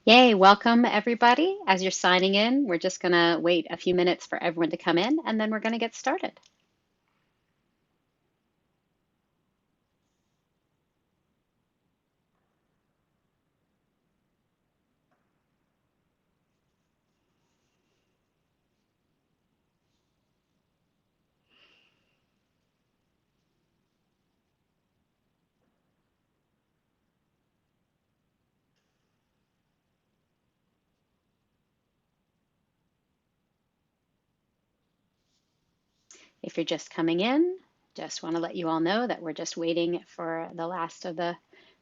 Yay, welcome everybody. As you're signing in, we're just going to wait a few minutes for everyone to come in and then we're going to get started. If you're just coming in, just want to let you all know that we're just waiting for the last of the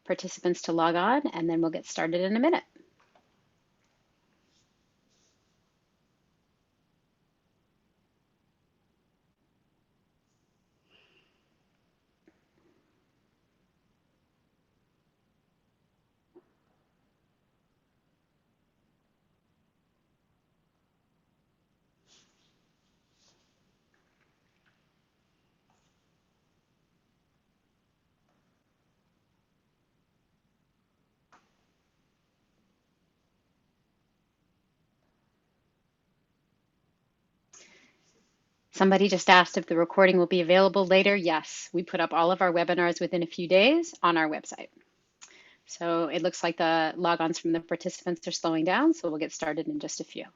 participants to log on and then we'll get started in a minute. Somebody just asked if the recording will be available later. Yes, we put up all of our webinars within a few days on our website. So it looks like the logons from the participants are slowing down, so we'll get started in just a few.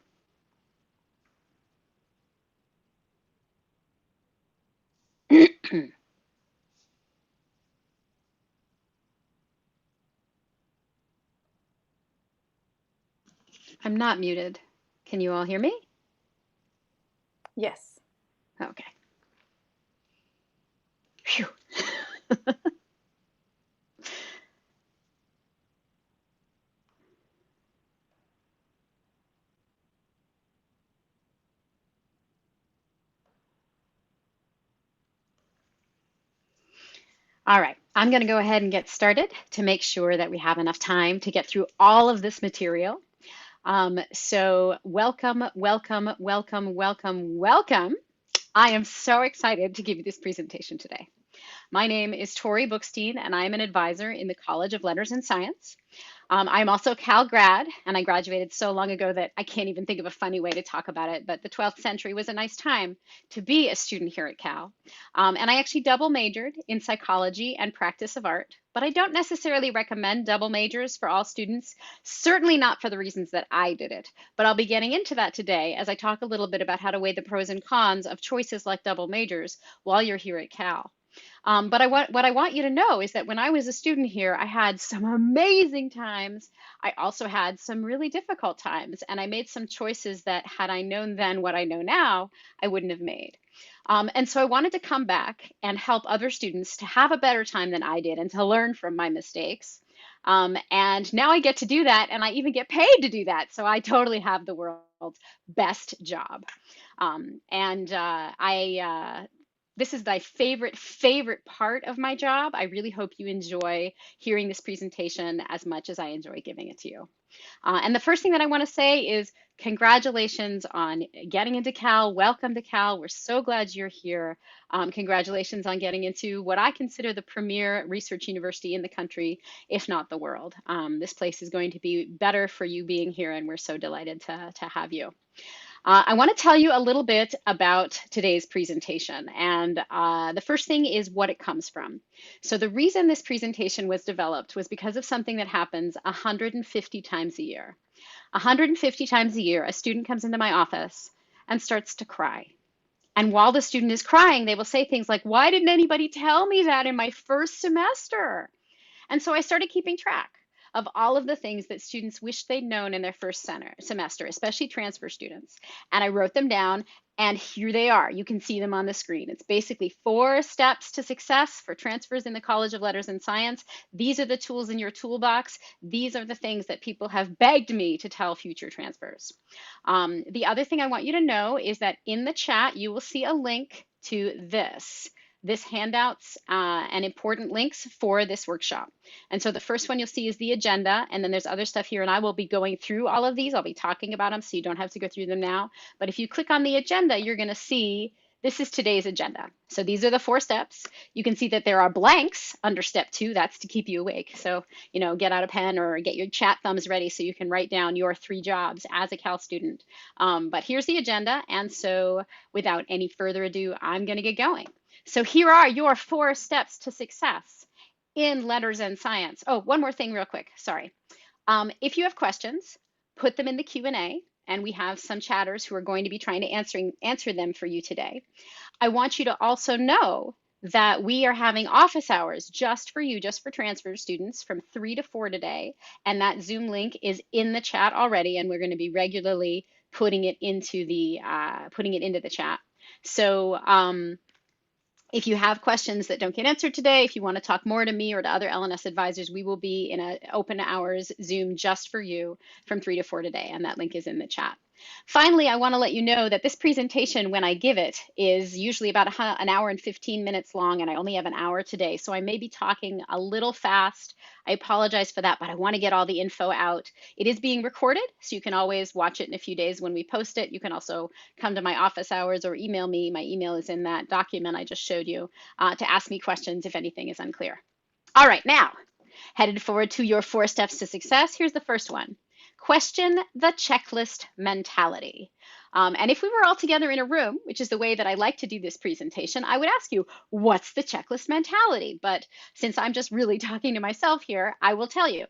I'm not muted. Can you all hear me? Yes. Okay. Phew. All right, I'm going to go ahead and get started to make sure that we have enough time to get through all of this material. So welcome, welcome, welcome, welcome, welcome. I am so excited to give you this presentation today. My name is Tori Bookstein, and I am an advisor in the College of Letters and Science. I'm also a Cal grad, and I graduated so long ago that I can't even think of a funny way to talk about it, but the 12th century was a nice time to be a student here at Cal. And I actually double majored in psychology and practice of art, but I don't necessarily recommend double majors for all students, certainly not for the reasons that I did it. But I'll be getting into that today as I talk a little bit about how to weigh the pros and cons of choices like double majors while you're here at Cal. But what I want you to know is that when I was a student here, I had some amazing times. I also had some really difficult times, and I made some choices that, had I known then what I know now, I wouldn't have made. And so I wanted to come back and help other students to have a better time than I did and to learn from my mistakes. And now I get to do that, and I even get paid to do that. So I totally have the world's best job. This is my favorite part of my job. I really hope you enjoy hearing this presentation as much as I enjoy giving it to you. And the first thing that I want to say is congratulations on getting into Cal. Welcome to Cal. We're so glad you're here. Congratulations on getting into what I consider the premier research university in the country, if not the world. This place is going to be better for you being here, and we're so delighted to have you. I want to tell you a little bit about today's presentation. And the first thing is what it comes from. So the reason this presentation was developed was because of something that happens 150 times a year. 150 times a year, a student comes into my office and starts to cry. And while the student is crying, they will say things like, "Why didn't anybody tell me that in my first semester?" And so I started keeping track of all of the things that students wish they'd known in their first semester, especially transfer students. And I wrote them down, and here they are. You can see them on the screen. It's basically 4 steps to success for transfers in the College of Letters and Science. These are the tools in your toolbox. These are the things that people have begged me to tell future transfers. The other thing I want you to know is that in the chat, you will see a link to this handouts and important links for this workshop. And so the first one you'll see is the agenda, and then there's other stuff here, and I will be going through all of these. I'll be talking about them so you don't have to go through them now. But if you click on the agenda, you're going to see This is today's agenda. So these are the 4 steps. You can see that there are blanks under step 2. That's to keep you awake. So, get out a pen or get your chat thumbs ready so you can write down your 3 jobs as a Cal student. But here's the agenda. And so without any further ado, I'm going to get going. So here are your 4 steps to success in letters and science. Oh, one more thing real quick. Sorry. If you have questions, put them in the Q&A. And we have some chatters who are going to be trying to answer them for you today. I want you to also know that we are having office hours just for you, just for transfer students from 3 to 4 today. And that Zoom link is in the chat already, and we're going to be regularly putting it into the chat. So if you have questions that don't get answered today, if you want to talk more to me or to other L&S advisors, we will be in an open hours Zoom just for you from 3 to 4 today, and that link is in the chat. Finally, I want to let you know that this presentation, when I give it, is usually about an hour and 15 minutes long, and I only have an hour today, so I may be talking a little fast. I apologize for that, but I want to get all the info out. It is being recorded, so you can always watch it in a few days when we post it. You can also come to my office hours or email me. My email is in that document I just showed you to ask me questions if anything is unclear. All right, now, headed forward to your 4 steps to success. Here's the first one. Question the checklist mentality. And if we were all together in a room, which is the way that I like to do this presentation, I would ask you, what's the checklist mentality? But since I'm just really talking to myself here, I will tell you.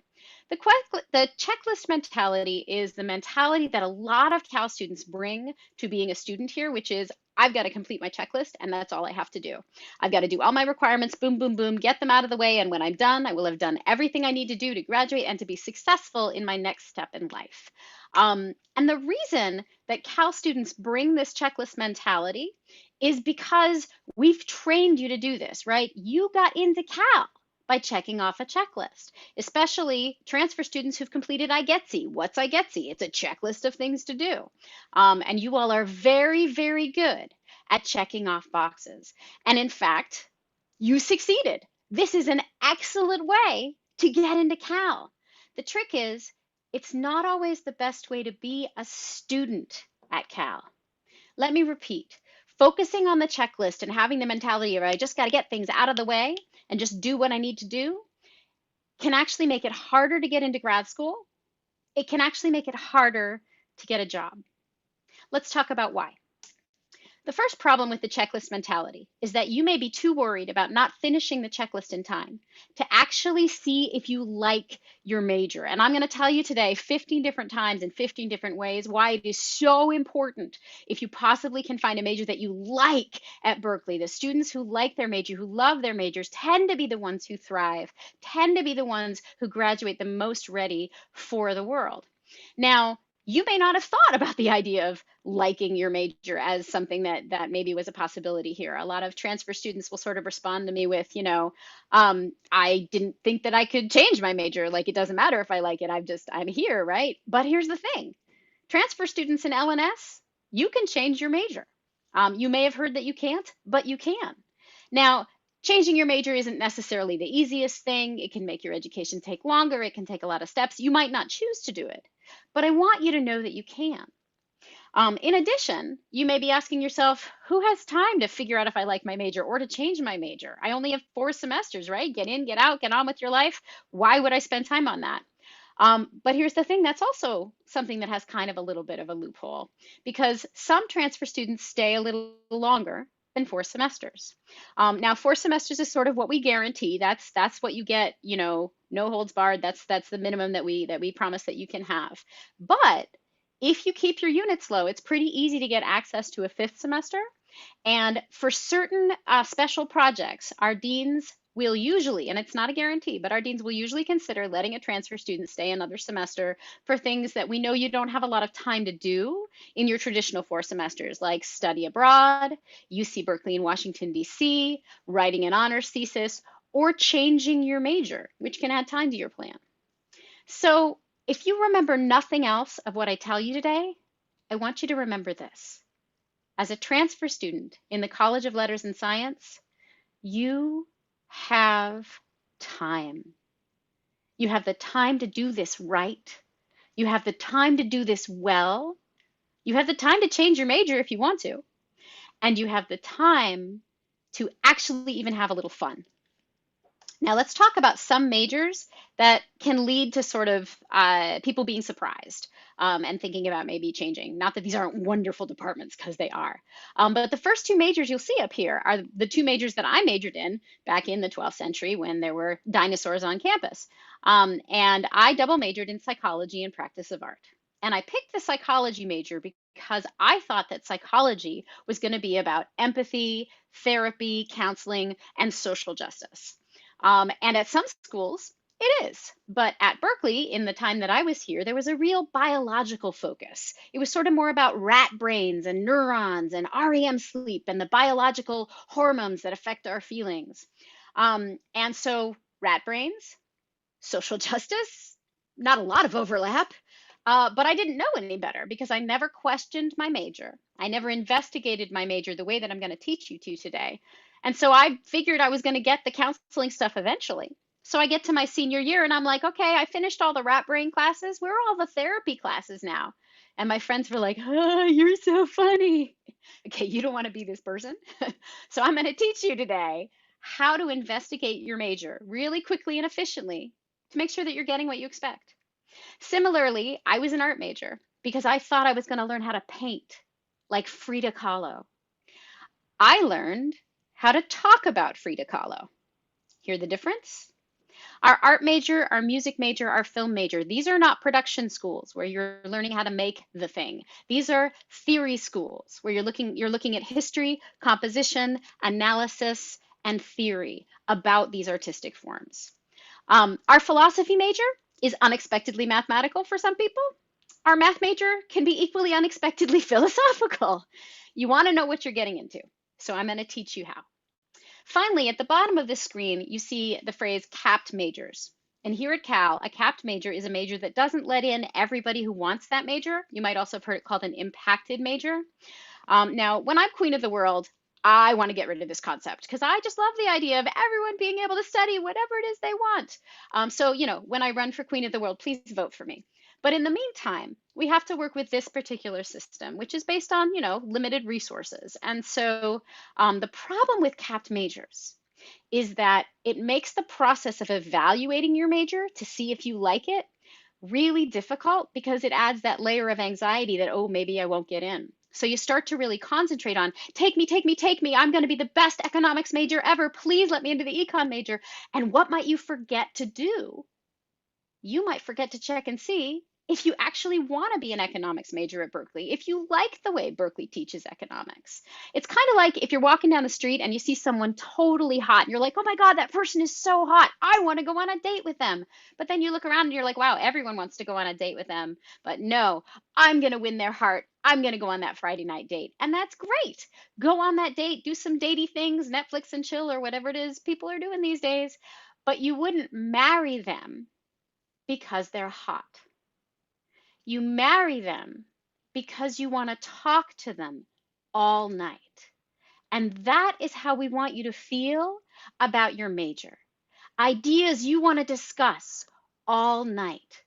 The checklist mentality is the mentality that a lot of Cal students bring to being a student here, which is, I've got to complete my checklist, and that's all I have to do. I've got to do all my requirements, boom, boom, boom, get them out of the way, and when I'm done, I will have done everything I need to do to graduate and to be successful in my next step in life. And the reason that Cal students bring this checklist mentality is because we've trained you to do this, right? You got into Cal by checking off a checklist, especially transfer students who've completed IGETC. What's IGETC? It's a checklist of things to do. And you all are very, very good at checking off boxes. And in fact, you succeeded. This is an excellent way to get into Cal. The trick is, it's not always the best way to be a student at Cal. Let me repeat. Focusing on the checklist and having the mentality of I just got to get things out of the way and just do what I need to do can actually make it harder to get into grad school. It can actually make it harder to get a job. Let's talk about why. The first problem with the checklist mentality is that you may be too worried about not finishing the checklist in time to actually see if you like your major. And I'm going to tell you today 15 different times in 15 different ways why it is so important if you possibly can find a major that you like at Berkeley. The students who like their major, who love their majors, tend to be the ones who thrive, tend to be the ones who graduate the most ready for the world. Now, you may not have thought about the idea of liking your major as something that maybe was a possibility here. A lot of transfer students will sort of respond to me with, I didn't think that I could change my major. Like, it doesn't matter if I like it. I'm here, right? But here's the thing. Transfer students in L&S, you can change your major. You may have heard that you can't, but you can. Now, changing your major isn't necessarily the easiest thing. It can make your education take longer. It can take a lot of steps. You might not choose to do it, but I want you to know that you can. In addition, you may be asking yourself, who has time to figure out if I like my major or to change my major? I only have 4 semesters, right? Get in, get out, get on with your life. Why would I spend time on that? But here's the thing, that's also something that has kind of a little bit of a loophole, because some transfer students stay a little longer than 4 semesters. Now, 4 semesters is sort of what we guarantee. That's what you get, no holds barred. That's the minimum that we promise that you can have. But if you keep your units low, it's pretty easy to get access to a 5th semester. And for certain special projects, our deans will usually, and it's not a guarantee, but our deans will usually consider letting a transfer student stay another semester for things that we know you don't have a lot of time to do in your traditional 4 semesters, like study abroad, UC Berkeley in Washington, D.C., writing an honors thesis, or changing your major, which can add time to your plan. So if you remember nothing else of what I tell you today, I want you to remember this. As a transfer student in the College of Letters and Science, you have time. You have the time to do this right. You have the time to do this well. You have the time to change your major if you want to. and you have the time to actually even have a little fun. Now, let's talk about some majors that can lead to sort of people being surprised and thinking about maybe changing. Not that these aren't wonderful departments, because they are. But the first two majors you'll see up here are the two majors that I majored in back in the 12th century when there were dinosaurs on campus. And I double majored in psychology and practice of art. And I picked the psychology major because I thought that psychology was going to be about empathy, therapy, counseling, and social justice. And at some schools, it is. But at Berkeley, in the time that I was here, there was a real biological focus. It was sort of more about rat brains and neurons and REM sleep and the biological hormones that affect our feelings. And so, rat brains, social justice, not a lot of overlap. But I didn't know any better because I never questioned my major. I never investigated my major the way that I'm going to teach you to today. And so I figured I was going to get the counseling stuff eventually. So I get to my senior year and I'm like, okay, I finished all the rat brain classes. Where are all the therapy classes now? And my friends were like, oh, you're so funny. Okay, you don't want to be this person. So I'm going to teach you today how to investigate your major really quickly and efficiently to make sure that you're getting what you expect. Similarly, I was an art major because I thought I was going to learn how to paint like Frida Kahlo. I learned how to talk about Frida Kahlo. Hear the difference? Our art major, our music major, our film major, these are not production schools where you're learning how to make the thing. These are theory schools where you're looking at history, composition, analysis, and theory about these artistic forms. Our philosophy major is unexpectedly mathematical for some people. Our math major can be equally unexpectedly philosophical. You want to know what you're getting into, so I'm going to teach you how. Finally, at the bottom of this screen, you see the phrase capped majors. And here at Cal, a capped major is a major that doesn't let in everybody who wants that major. You might also have heard it called an impacted major. Now, when I'm queen of the world, I want to get rid of this concept because I just love the idea of everyone being able to study whatever it is they want. So, when I run for queen of the world, please vote for me. But in the meantime, we have to work with this particular system, which is based on, limited resources. And so the problem with capped majors is that it makes the process of evaluating your major to see if you like it really difficult because it adds that layer of anxiety that, oh, maybe I won't get in. So you start to really concentrate on take me, take me, take me. I'm going to be the best economics major ever. Please let me into the econ major. And what might you forget to do? You might forget to check and see if you actually want to be an economics major at Berkeley, if you like the way Berkeley teaches economics. It's kind of like if you're walking down the street and you see someone totally hot and you're like, oh my God, that person is so hot. I want to go on a date with them. But then you look around and you're like, wow, everyone wants to go on a date with them. But no, I'm going to win their heart. I'm going to go on that Friday night date. And that's great. Go on that date, do some datey things, Netflix and chill or whatever it is people are doing these days. But you wouldn't marry them because they're hot. You marry them because you want to talk to them all night. And that is how we want you to feel about your major. Ideas you want to discuss all night.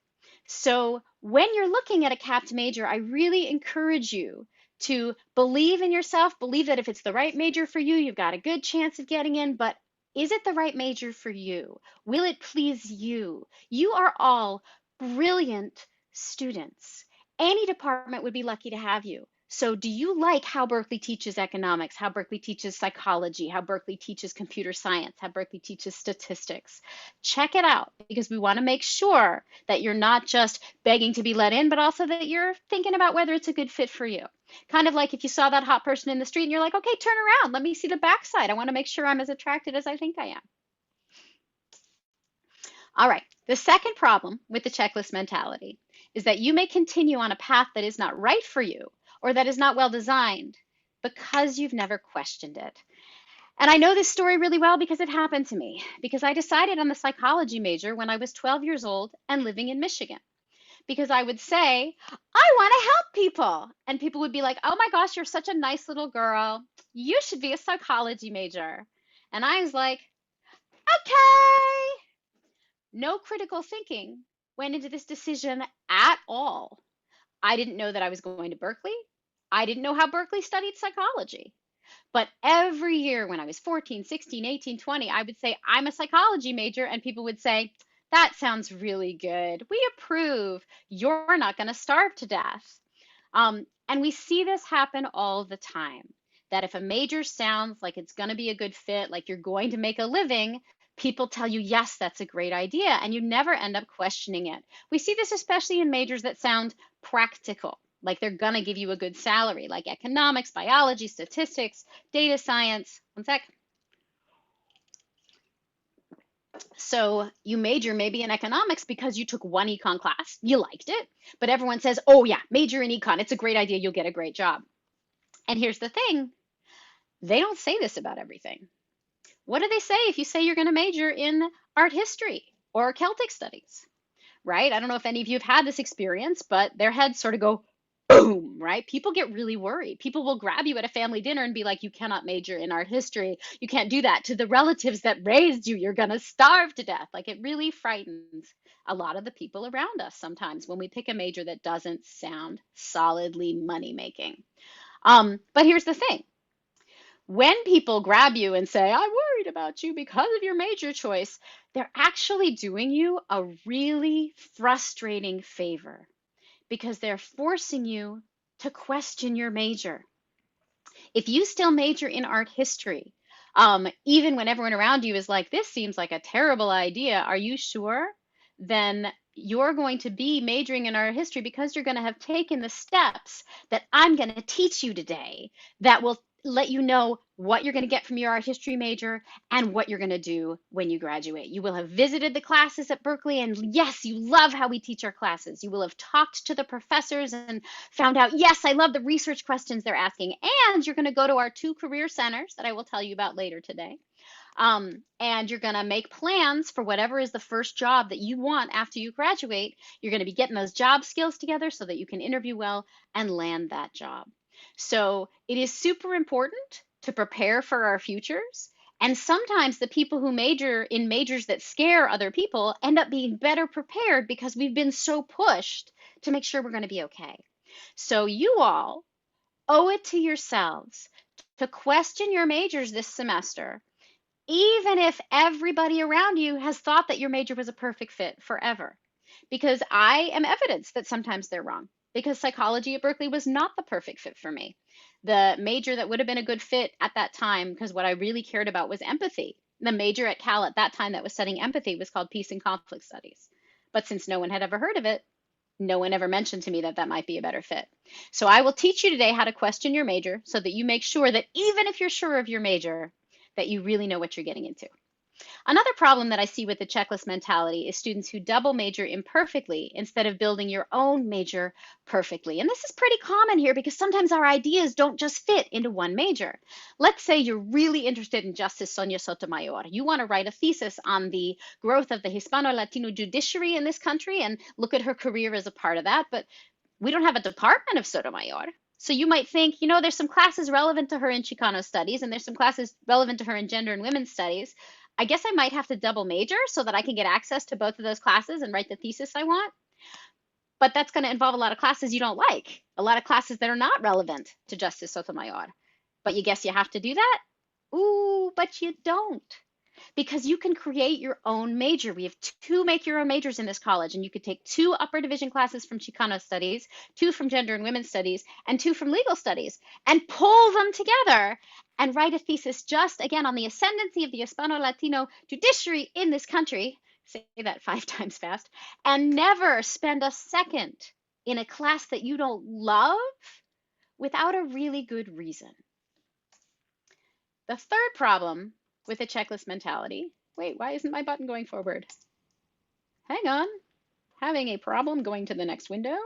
So when you're looking at a capped major, I really encourage you to believe in yourself, believe that if it's the right major for you, you've got a good chance of getting in, but is it the right major for you? Will it please you? You are all brilliant students. Any department would be lucky to have you. So do you like how Berkeley teaches economics, how Berkeley teaches psychology, how Berkeley teaches computer science, how Berkeley teaches statistics? Check it out because we want to make sure that you're not just begging to be let in, but also that you're thinking about whether it's a good fit for you. Kind of like if you saw that hot person in the street and you're like, okay, turn around, let me see the backside. I want to make sure I'm as attracted as I think I am. All right, the second problem with the checklist mentality is that you may continue on a path that is not right for you or that is not well designed because you've never questioned it. And I know this story really well because it happened to me, because I decided on the psychology major when I was 12 years old and living in Michigan. Because I would say, I want to help people. And people would be like, oh my gosh, you're such a nice little girl. You should be a psychology major. And I was like, okay. No critical thinking went into this decision at all. I didn't know that I was going to Berkeley. I didn't know how Berkeley studied psychology. But every year when I was 14, 16, 18, 20, I would say, I'm a psychology major. And people would say, that sounds really good. We approve. You're not going to starve to death. And we see this happen all the time. That if a major sounds like it's going to be a good fit, like you're going to make a living, people tell you, yes, that's a great idea. And you never end up questioning it. We see this especially in majors that sound practical, like they're going to give you a good salary, like economics, biology, statistics, data science. One sec. So you major maybe in economics because you took one econ class, you liked it, but everyone says, oh yeah, major in econ, it's a great idea, you'll get a great job. And here's the thing, they don't say this about everything. What do they say if you say you're going to major in art history or Celtic studies, right? I don't know if any of you have had this experience, but their heads sort of go boom, right? People get really worried. People will grab you at a family dinner and be like, you cannot major in art history. You can't do that to the relatives that raised you. You're going to starve to death. Like it really frightens a lot of the people around us sometimes when we pick a major that doesn't sound solidly money making. But here's the thing. When people grab you and say, I'm worried about you because of your major choice, they're actually doing you a really frustrating favor because they're forcing you to question your major. If you still major in art history, even when everyone around you is like, this seems like a terrible idea, are you sure? Then you're going to be majoring in art history because you're going to have taken the steps that I'm going to teach you today that will let you know what you're going to get from your art history major and what you're going to do when you graduate. You will have visited the classes at Berkeley, and yes, you love how we teach our classes. You will have talked to the professors and found out, yes, I love the research questions they're asking. And you're going to go to our 2 career centers that I will tell you about later today. And you're going to make plans for whatever is the first job that you want after you graduate. You're going to be getting those job skills together so that you can interview well and land that job. So it is super important to prepare for our futures. And sometimes the people who major in majors that scare other people end up being better prepared because we've been so pushed to make sure we're going to be okay. So you all owe it to yourselves to question your majors this semester, even if everybody around you has thought that your major was a perfect fit forever. Because I am evidence that sometimes they're wrong. Because psychology at Berkeley was not the perfect fit for me. The major that would have been a good fit at that time, because what I really cared about was empathy. The major at Cal at that time that was studying empathy was called Peace and Conflict Studies. But since no one had ever heard of it, no one ever mentioned to me that that might be a better fit. So I will teach you today how to question your major so that you make sure that even if you're sure of your major, that you really know what you're getting into. Another problem that I see with the checklist mentality is students who double major imperfectly instead of building your own major perfectly. And this is pretty common here because sometimes our ideas don't just fit into one major. Let's say you're really interested in Justice Sonia Sotomayor. You want to write a thesis on the growth of the Hispano-Latino judiciary in this country and look at her career as a part of that, but we don't have a department of Sotomayor. So you might think, you know, there's some classes relevant to her in Chicano studies and there's some classes relevant to her in gender and women's studies. I guess I might have to double major so that I can get access to both of those classes and write the thesis I want. But that's going to involve a lot of classes you don't like, a lot of classes that are not relevant to Justice Sotomayor. But you guess you have to do that? Ooh, but you don't. Because you can create your own major. We have 2 make your own majors in this college, and you could take 2 upper division classes from Chicano studies, 2 from gender and women's studies, and 2 from legal studies, and pull them together and write a thesis just, again, on the ascendancy of the Hispano-Latino judiciary in this country, say that 5 times fast, and never spend a second in a class that you don't love without a really good reason. The third problem with a checklist mentality. Wait, why isn't my button going forward? Hang on. Having a problem going to the next window.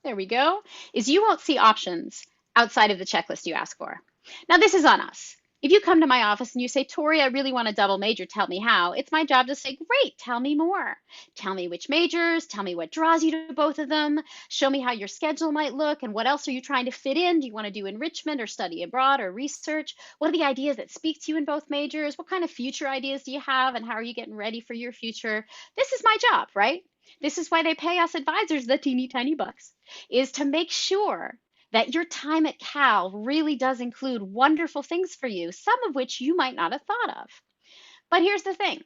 There we go. Is you won't see options outside of the checklist you ask for. Now this is on us. If you come to my office and you say, Tori, I really want a double major, tell me how, it's my job to say, great, tell me more. Tell me which majors, tell me what draws you to both of them, show me how your schedule might look, and what else are you trying to fit in? Do you want to do enrichment or study abroad or research? What are the ideas that speak to you in both majors? What kind of future ideas do you have, and how are you getting ready for your future? This is my job, right? This is why they pay us advisors the teeny tiny bucks, is to make sure that your time at Cal really does include wonderful things for you, some of which you might not have thought of. But here's the thing.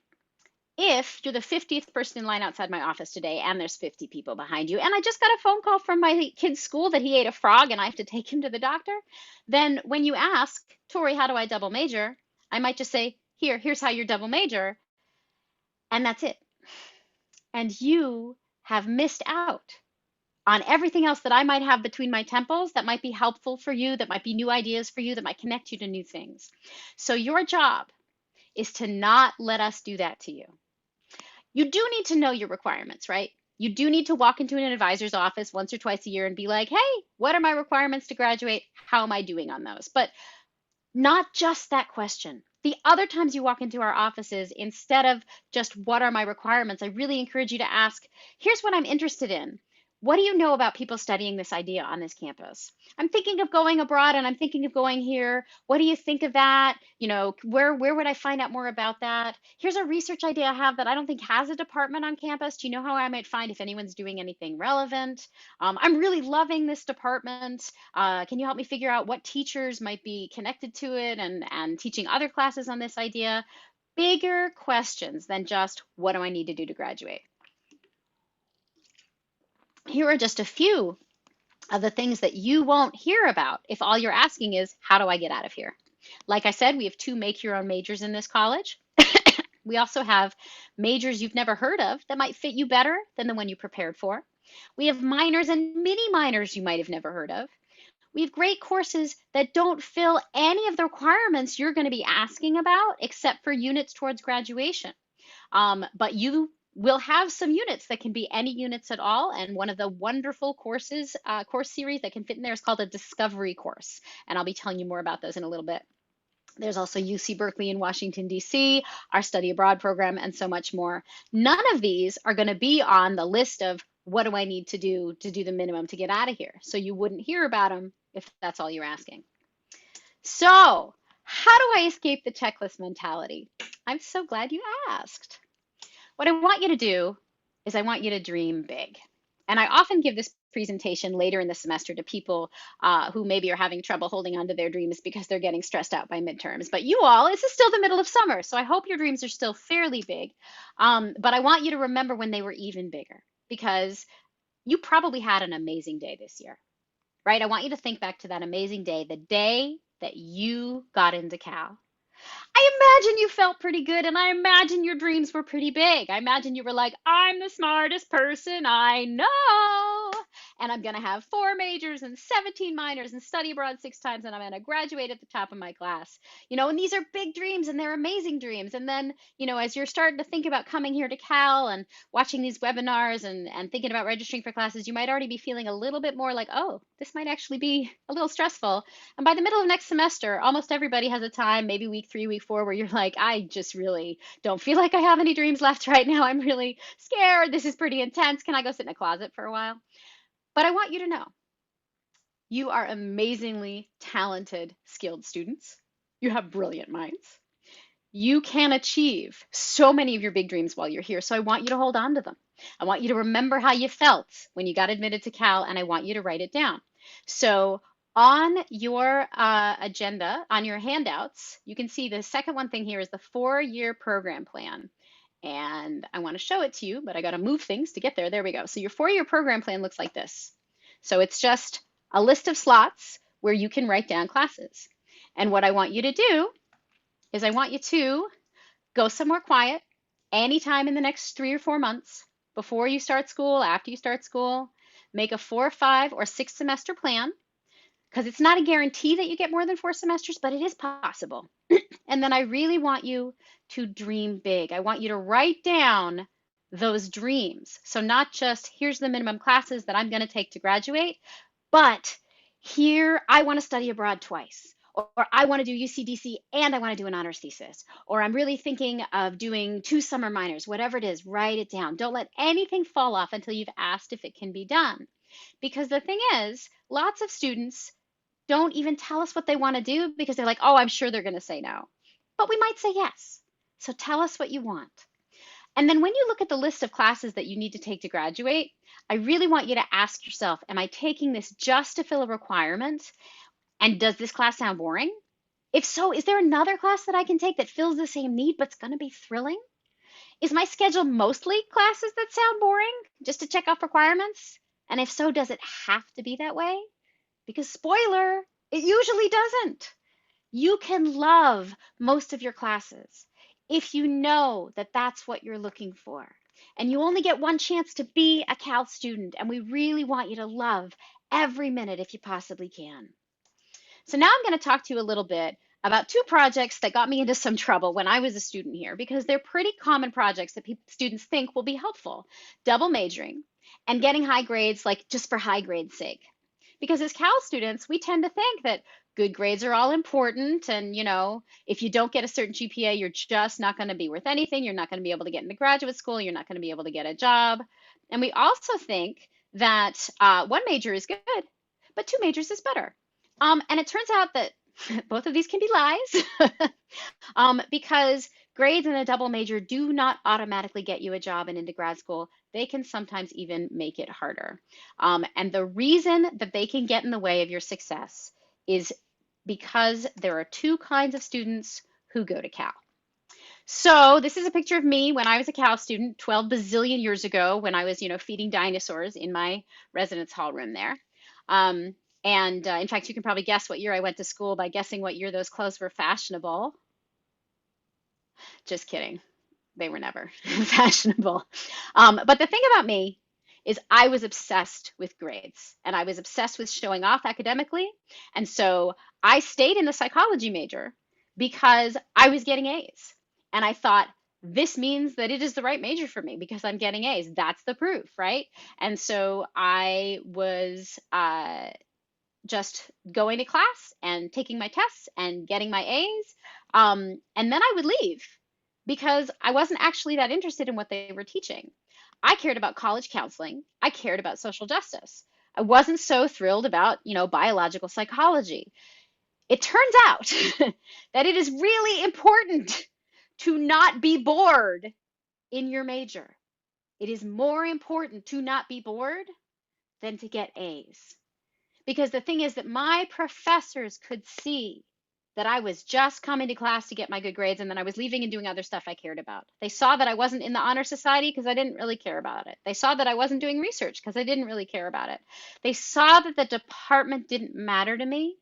If you're the 50th person in line outside my office today and there's 50 people behind you, and I just got a phone call from my kid's school that he ate a frog and I have to take him to the doctor, then when you ask, Tori, how do I double major? I might just say, here's how you double major, and that's it. And you have missed out on everything else that I might have between my temples that might be helpful for you, that might be new ideas for you, that might connect you to new things. So your job is to not let us do that to you. You do need to know your requirements, right? You do need to walk into an advisor's office once or twice a year and be like, hey, what are my requirements to graduate? How am I doing on those? But not just that question. The other times you walk into our offices, instead of just what are my requirements, I really encourage you to ask, here's what I'm interested in. What do you know about people studying this idea on this campus? I'm thinking of going abroad and I'm thinking of going here. What do you think of that? You know, where would I find out more about that? Here's a research idea I have that I don't think has a department on campus. Do you know how I might find if anyone's doing anything relevant? I'm really loving this department. Can you help me figure out what teachers might be connected to it and teaching other classes on this idea? Bigger questions than just what do I need to do to graduate? Here are just a few of the things that you won't hear about if all you're asking is, how do I get out of here? Like I said, we have 2 make your own majors in this college. We also have majors you've never heard of that might fit you better than the one you prepared for. We have minors and mini minors you might have never heard of. We have great courses that don't fill any of the requirements you're going to be asking about except for units towards graduation. But you will have some units that can be any units at all. And one of the wonderful course series that can fit in there is called a discovery course. And I'll be telling you more about those in a little bit. There's also UC Berkeley in Washington, D.C., our study abroad program, and so much more. None of these are going to be on the list of what do I need to do the minimum to get out of here. So you wouldn't hear about them if that's all you're asking. So how do I escape the checklist mentality? I'm so glad you asked. What I want you to do is I want you to dream big. And I often give this presentation later in the semester to people who maybe are having trouble holding on to their dreams because they're getting stressed out by midterms. But you all, this is still the middle of summer, so I hope your dreams are still fairly big. But I want you to remember when they were even bigger, because you probably had an amazing day this year, right? I want you to think back to that amazing day, the day that you got into Cal. I imagine you felt pretty good, and I imagine your dreams were pretty big. I imagine you were like, I'm the smartest person I know, and I'm going to have 4 majors and 17 minors and study abroad 6 times, and I'm going to graduate at the top of my class. You know, and these are big dreams, and they're amazing dreams. And then, you know, as you're starting to think about coming here to Cal and watching these webinars and thinking about registering for classes, you might already be feeling a little bit more like, oh, this might actually be a little stressful. And by the middle of next semester, almost everybody has a time, maybe week 3, week 4, where you're like, I just really don't feel like I have any dreams left right now. I'm really scared. This is pretty intense. Can I go sit in a closet for a while? But I want you to know, you are amazingly talented, skilled students. You have brilliant minds. You can achieve so many of your big dreams while you're here. So I want you to hold on to them. I want you to remember how you felt when you got admitted to Cal, and I want you to write it down. So on your agenda, on your handouts, you can see the second one thing here is the 4-year program plan. And I want to show it to you, but I got to move things to get there. There we go. So your 4-year program plan looks like this. So it's just a list of slots where you can write down classes. And what I want you to do is I want you to go somewhere quiet anytime in the next 3 or 4 months, before you start school, after you start school. Make a 4, 5, or 6 semester plan, because it's not a guarantee that you get more than 4 semesters, but it is possible. And then I really want you to dream big. I want you to write down those dreams. So not just here's the minimum classes that I'm going to take to graduate, but here I want to study abroad twice, or I want to do UCDC and I want to do an honors thesis, or I'm really thinking of doing 2 summer minors. Whatever it is, write it down. Don't let anything fall off until you've asked if it can be done. Because the thing is, lots of students don't even tell us what they want to do because they're like, oh, I'm sure they're going to say no. But we might say yes. So tell us what you want. And then when you look at the list of classes that you need to take to graduate, I really want you to ask yourself, am I taking this just to fill a requirement? And does this class sound boring? If so, is there another class that I can take that fills the same need but's going to be thrilling? Is my schedule mostly classes that sound boring just to check off requirements? And if so, does it have to be that way? Because spoiler, it usually doesn't. You can love most of your classes if you know that that's what you're looking for. And you only get one chance to be a Cal student, and we really want you to love every minute if you possibly can. So now I'm going to talk to you a little bit about two projects that got me into some trouble when I was a student here, because they're pretty common projects that students think will be helpful. Double majoring and getting high grades, like just for high grades sake. Because as Cal students, we tend to think that good grades are all important, and if you don't get a certain GPA, you're just not going to be worth anything. You're not going to be able to get into graduate school. You're not going to be able to get a job. And we also think that one major is good, but two majors is better. And it turns out that both of these can be lies because grades in a double major do not automatically get you a job and into grad school. They can sometimes even make it harder. And the reason that they can get in the way of your success is because there are two kinds of students who go to Cal. So this is a picture of me when I was a Cal student 12 bazillion years ago, when I was, feeding dinosaurs in my residence hall room there. And in fact, you can probably guess what year I went to school by guessing what year those clothes were fashionable. Just kidding. They were never fashionable. But the thing about me is I was obsessed with grades, and I was obsessed with showing off academically. And so I stayed in the psychology major because I was getting A's. And I thought, this means that it is the right major for me because I'm getting A's. That's the proof, right? And so I was just going to class and taking my tests and getting my A's. And then I would leave because I wasn't actually that interested in what they were teaching. I cared about college counseling. I cared about social justice. I wasn't so thrilled about, biological psychology. It turns out that it is really important to not be bored in your major. It is more important to not be bored than to get A's. Because the thing is that my professors could see that I was just coming to class to get my good grades, and then I was leaving and doing other stuff I cared about. They saw that I wasn't in the honor society because I didn't really care about it. They saw that I wasn't doing research because I didn't really care about it. They saw that the department didn't matter to me,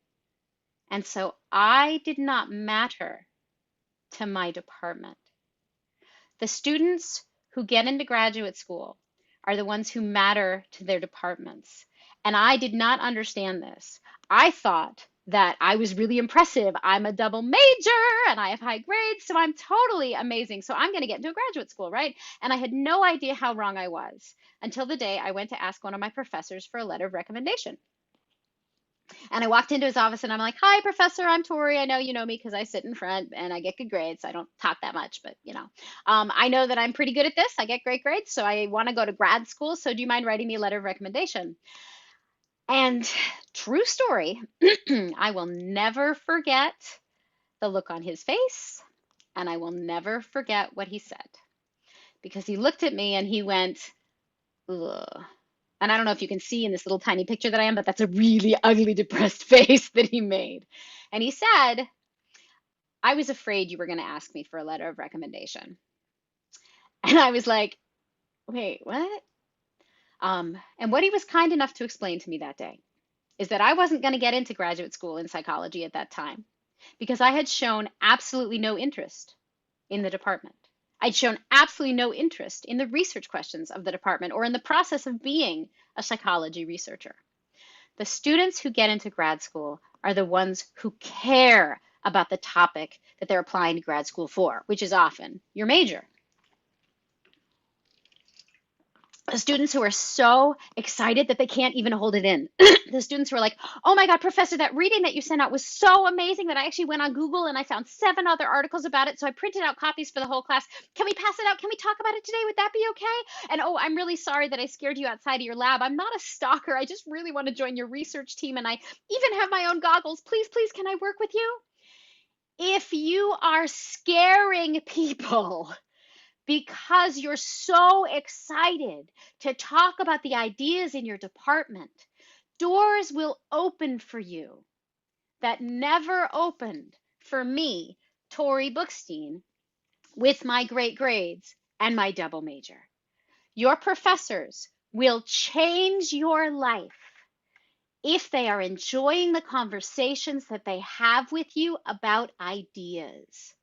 and so I did not matter to my department. The students who get into graduate school are the ones who matter to their departments. And I did not understand this. I thought that I was really impressive. I'm a double major and I have high grades, so I'm totally amazing. So I'm going to get into a graduate school, right? And I had no idea how wrong I was until the day I went to ask one of my professors for a letter of recommendation. And I walked into his office and I'm like, hi, professor, I'm Tori. I know you know me because I sit in front and I get good grades. I don't talk that much, but I know that I'm pretty good at this. I get great grades. So I want to go to grad school. So do you mind writing me a letter of recommendation? And true story, I will never forget the look on his face, and I will never forget what he said, because he looked at me and he went, ugh. And I don't know if you can see in this little tiny picture that I am, but that's a really ugly, depressed face that he made. And he said, I was afraid you were going to ask me for a letter of recommendation. And I was like, wait, what? And what he was kind enough to explain to me that day is that I wasn't going to get into graduate school in psychology at that time because I had shown absolutely no interest in the department. I'd shown absolutely no interest in the research questions of the department or in the process of being a psychology researcher. The students who get into grad school are the ones who care about the topic that they're applying to grad school for, which is often your major. The students who are so excited that they can't even hold it in. The students who are like, oh my God, professor, that reading that you sent out was so amazing that I actually went on Google and I found 7 other articles about it. So I printed out copies for the whole class. Can we pass it out? Can we talk about it today? Would that be okay? And oh, I'm really sorry that I scared you outside of your lab. I'm not a stalker. I just really want to join your research team. And I even have my own goggles. Please, please, can I work with you? If you are scaring people, because you're so excited to talk about the ideas in your department, doors will open for you that never opened for me, Tori Bookstein, with my great grades and my double major. Your professors will change your life if they are enjoying the conversations that they have with you about ideas.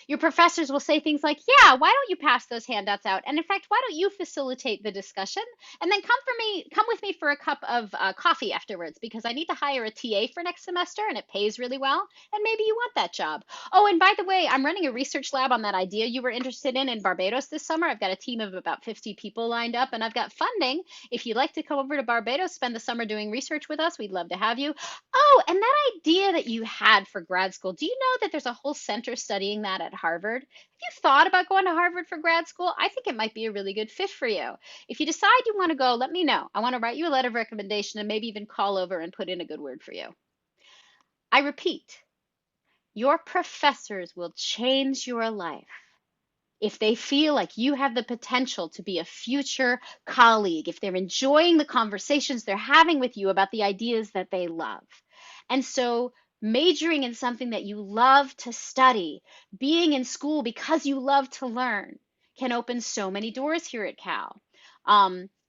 Your professors will say things like, yeah, why don't you pass those handouts out? And in fact, why don't you facilitate the discussion? And then come with me for a cup of coffee afterwards, because I need to hire a TA for next semester and it pays really well. And maybe you want that job. Oh, and by the way, I'm running a research lab on that idea you were interested in Barbados this summer. I've got a team of about 50 people lined up, and I've got funding. If you'd like to come over to Barbados, spend the summer doing research with us, we'd love to have you. Oh, and that idea that you had for grad school, do you know that there's a whole center studying that at Harvard? Have you thought about going to Harvard for grad school? I think it might be a really good fit for you. If you decide you want to go, let me know. I want to write you a letter of recommendation and maybe even call over and put in a good word for you. I repeat, your professors will change your life if they feel like you have the potential to be a future colleague, if they're enjoying the conversations they're having with you about the ideas that they love. And so majoring in something that you love to study, being in school because you love to learn, can open so many doors here at Cal.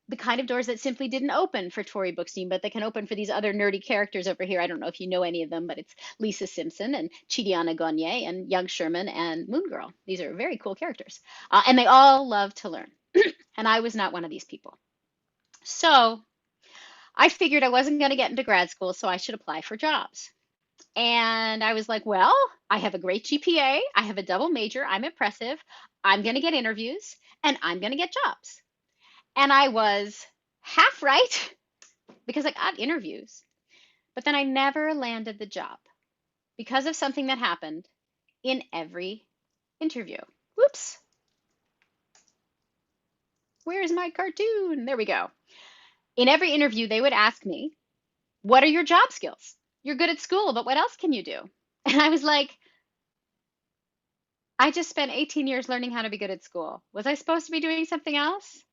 The kind of doors that simply didn't open for Tori Bookstein, but that can open for these other nerdy characters over here. I don't know if you know any of them, but it's Lisa Simpson and Chidiana Gagne and Young Sherman and Moon Girl. These are very cool characters. And they all love to learn. And I was not one of these people. So I figured I wasn't going to get into grad school, so I should apply for jobs. And I was like, well, I have a great GPA. I have a double major. I'm impressive. I'm going to get interviews and I'm going to get jobs. And I was half right because I got interviews, but then I never landed the job because of something that happened in every interview. Whoops. Where's my cartoon? There we go. In every interview, they would ask me, what are your job skills? You're good at school, but what else can you do? And I was like, I just spent 18 years learning how to be good at school. Was I supposed to be doing something else?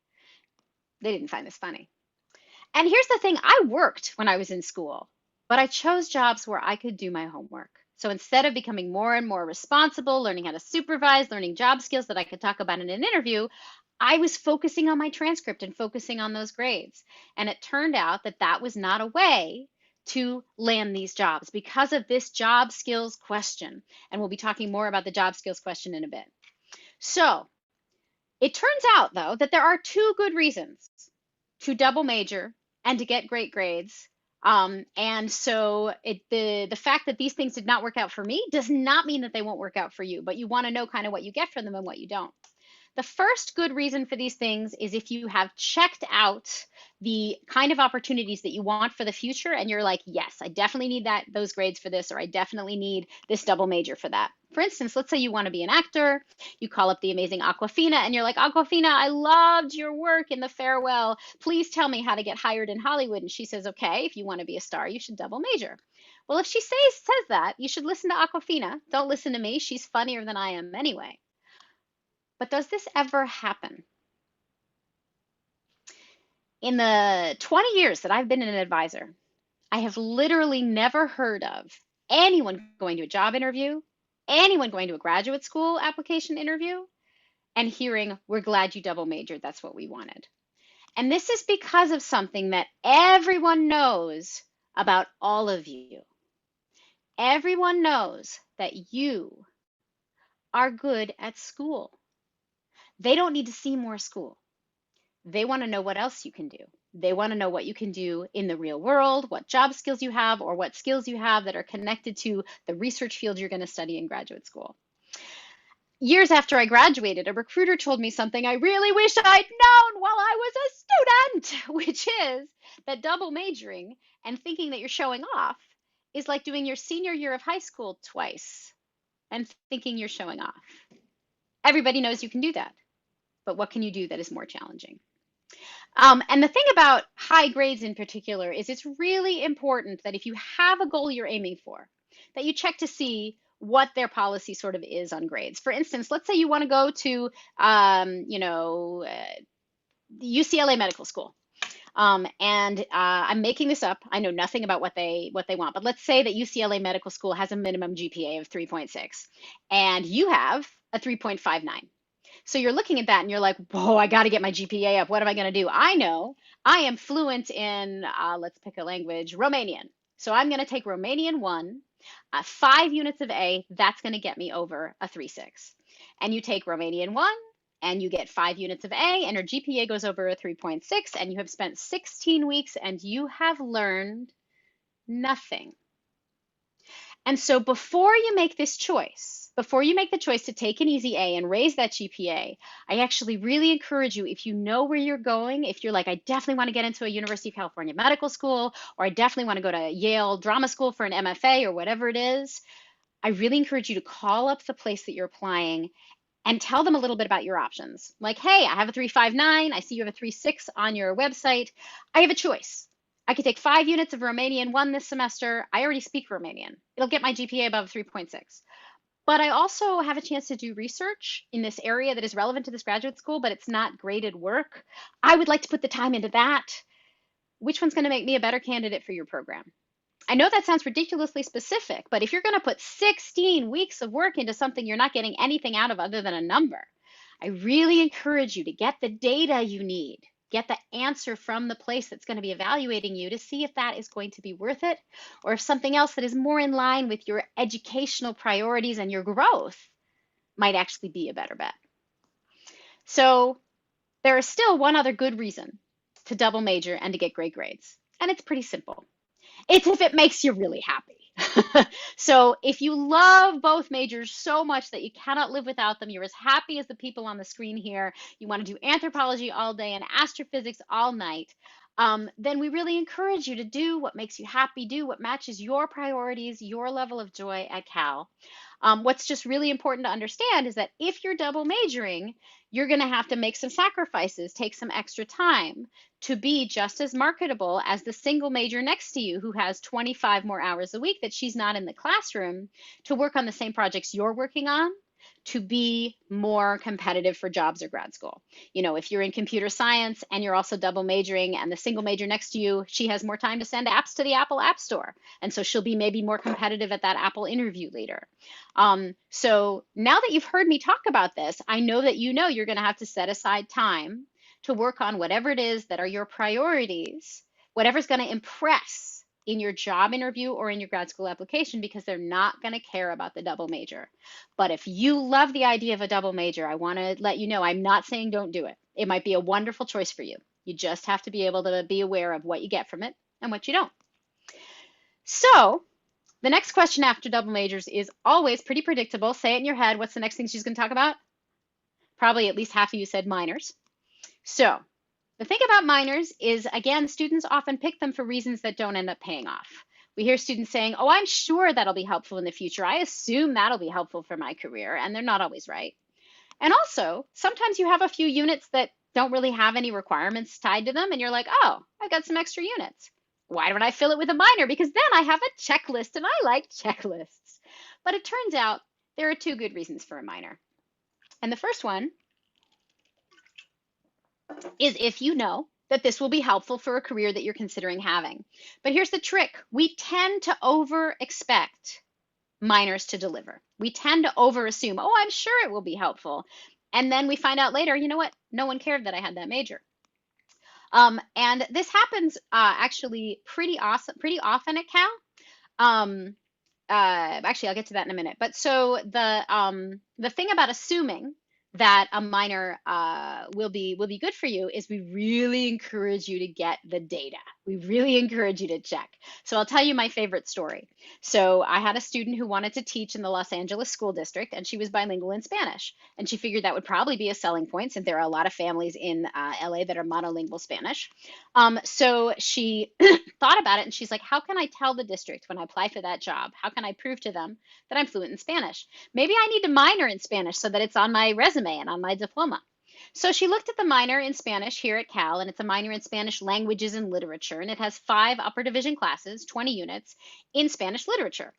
They didn't find this funny. And here's the thing, I worked when I was in school, but I chose jobs where I could do my homework. So instead of becoming more and more responsible, learning how to supervise, learning job skills that I could talk about in an interview, I was focusing on my transcript and focusing on those grades. And it turned out that that was not a way to land these jobs because of this job skills question. And we'll be talking more about the job skills question in a bit. So it turns out, though, that there are two good reasons to double major and to get great grades. And so the fact that these things did not work out for me does not mean that they won't work out for you, but you want to know kind of what you get from them and what you don't. The first good reason for these things is if you have checked out the kind of opportunities that you want for the future and you're like, yes, I definitely need those grades for this, or I definitely need this double major for that. For instance, let's say you want to be an actor, you call up the amazing Awkwafina and you're like, Awkwafina, I loved your work in The Farewell. Please tell me how to get hired in Hollywood. And she says, okay, if you want to be a star, you should double major. Well, if she says that, you should listen to Awkwafina. Don't listen to me. She's funnier than I am anyway. But does this ever happen? In the 20 years that I've been an advisor, I have literally never heard of anyone going to a job interview, anyone going to a graduate school application interview, and hearing, we're glad you double majored, that's what we wanted. And this is because of something that everyone knows about all of you. Everyone knows that you are good at school. They don't need to see more school. They want to know what else you can do. They want to know what you can do in the real world, what job skills you have, or what skills you have that are connected to the research field you're going to study in graduate school. Years after I graduated, a recruiter told me something I really wish I'd known while I was a student, which is that double majoring and thinking that you're showing off is like doing your senior year of high school twice and thinking you're showing off. Everybody knows you can do that. But what can you do that is more challenging? And the thing about high grades in particular is it's really important that if you have a goal you're aiming for, that you check to see what their policy sort of is on grades. For instance, let's say you want to go to, UCLA Medical School. I'm making this up. I know nothing about what they want, but let's say that UCLA Medical School has a minimum GPA of 3.6 and you have a 3.59. So you're looking at that and you're like, whoa, I got to get my GPA up. What am I going to do? I know I am fluent in, let's pick a language, Romanian. So I'm going to take Romanian 1, 5 units of A, that's going to get me over a 3.6. And you take Romanian 1, and you get 5 units of A, and your GPA goes over a 3.6, and you have spent 16 weeks and you have learned nothing. And so before you make this choice, before you make the choice to take an easy A and raise that GPA, I actually really encourage you, if you know where you're going, if you're like, I definitely want to get into a University of California medical school, or I definitely want to go to Yale drama school for an MFA or whatever it is, I really encourage you to call up the place that you're applying and tell them a little bit about your options. Like, hey, I have a 3.59. I see you have a 3.6 on your website. I have a choice. I could take 5 units of Romanian 1 this semester. I already speak Romanian. It'll get my GPA above 3.6. But I also have a chance to do research in this area that is relevant to this graduate school, but it's not graded work. I would like to put the time into that. Which one's going to make me a better candidate for your program? I know that sounds ridiculously specific, but if you're going to put 16 weeks of work into something you're not getting anything out of other than a number, I really encourage you to get the data you need, get the answer from the place that's going to be evaluating you to see if that is going to be worth it, or if something else that is more in line with your educational priorities and your growth might actually be a better bet. So there is still one other good reason to double major and to get great grades, and it's pretty simple. It's if it makes you really happy. So if you love both majors so much that you cannot live without them, you're as happy as the people on the screen here, you want to do anthropology all day and astrophysics all night, then we really encourage you to do what makes you happy, do what matches your priorities, your level of joy at Cal. What's just really important to understand is that if you're double majoring, you're going to have to make some sacrifices, take some extra time to be just as marketable as the single major next to you who has 25 more hours a week that she's not in the classroom to work on the same projects you're working on, to be more competitive for jobs or grad school. You know, if you're in computer science and you're also double majoring and the single major next to you, she has more time to send apps to the Apple App Store. And so she'll be maybe more competitive at that Apple interview later. So now that you've heard me talk about this, I know that you know you're going to have to set aside time to work on whatever it is that are your priorities, whatever's going to impress in your job interview or in your grad school application, because they're not going to care about the double major. But if you love the idea of a double major, I want to let you know, I'm not saying don't do it. It might be a wonderful choice for you. You just have to be able to be aware of what you get from it and what you don't. So the next question after double majors is always pretty predictable. Say it in your head. What's the next thing she's going to talk about? Probably at least half of you said minors. So the thing about minors is, again, students often pick them for reasons that don't end up paying off. We hear students saying, oh, I'm sure that'll be helpful in the future. I assume that'll be helpful for my career, and they're not always right. And also, sometimes you have a few units that don't really have any requirements tied to them, and you're like, oh, I've got some extra units. Why don't I fill it with a minor? Because then I have a checklist, and I like checklists. But it turns out there are 2 good reasons for a minor. And the first one is if you know that this will be helpful for a career that you're considering having. But here's the trick. We tend to over-expect minors to deliver. We tend to over-assume, oh, I'm sure it will be helpful. And then we find out later, you know what? No one cared that I had that major. And this happens actually pretty often at Cal. Actually, I'll get to that in a minute. But so the thing about assuming that a minor will be good for you is we really encourage you to get the data. We really encourage you to check. So I'll tell you my favorite story. So I had a student who wanted to teach in the Los Angeles School District, and she was bilingual in Spanish. And she figured that would probably be a selling point since there are a lot of families in LA that are monolingual Spanish. So she thought about it and she's like, how can I tell the district when I apply for that job? How can I prove to them that I'm fluent in Spanish? Maybe I need to minor in Spanish so that it's on my resume and on my diploma. So she looked at the minor in Spanish here at Cal, and it's a minor in Spanish languages and literature, and it has 5 upper division classes, 20 units in Spanish literature.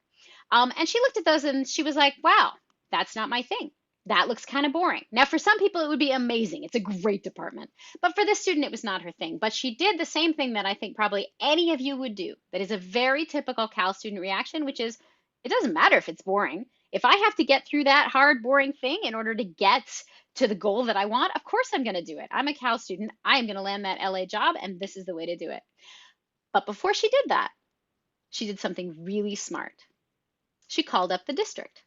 And she looked at those and she was like, wow, that's not my thing. That looks kind of boring. Now, for some people, it would be amazing. It's a great department. But for this student, it was not her thing. But she did the same thing that I think probably any of you would do. That is a very typical Cal student reaction, which is it doesn't matter if it's boring. If I have to get through that hard, boring thing in order to get to the goal that I want, of course I'm going to do it. I'm a Cal student. I am going to land that LA job, and this is the way to do it. But before she did that, she did something really smart. She called up the district.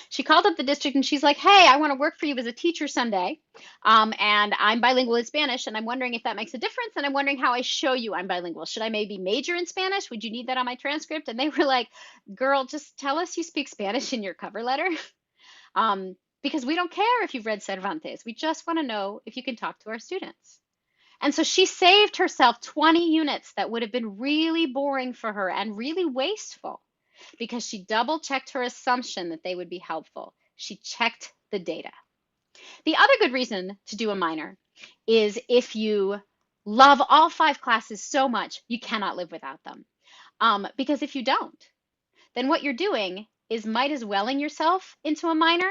She called up the district and she's like, hey, I want to work for you as a teacher someday. And I'm bilingual in Spanish. And I'm wondering if that makes a difference. And I'm wondering how I show you I'm bilingual. Should I maybe major in Spanish? Would you need that on my transcript? And they were like, girl, just tell us you speak Spanish in your cover letter. Because we don't care if you've read Cervantes. We just want to know if you can talk to our students. And so she saved herself 20 units that would have been really boring for her and really wasteful because she double checked her assumption that they would be helpful. She checked the data. The other good reason to do a minor is if you love all 5 classes so much, you cannot live without them. Because if you don't, then what you're doing is might as welling yourself into a minor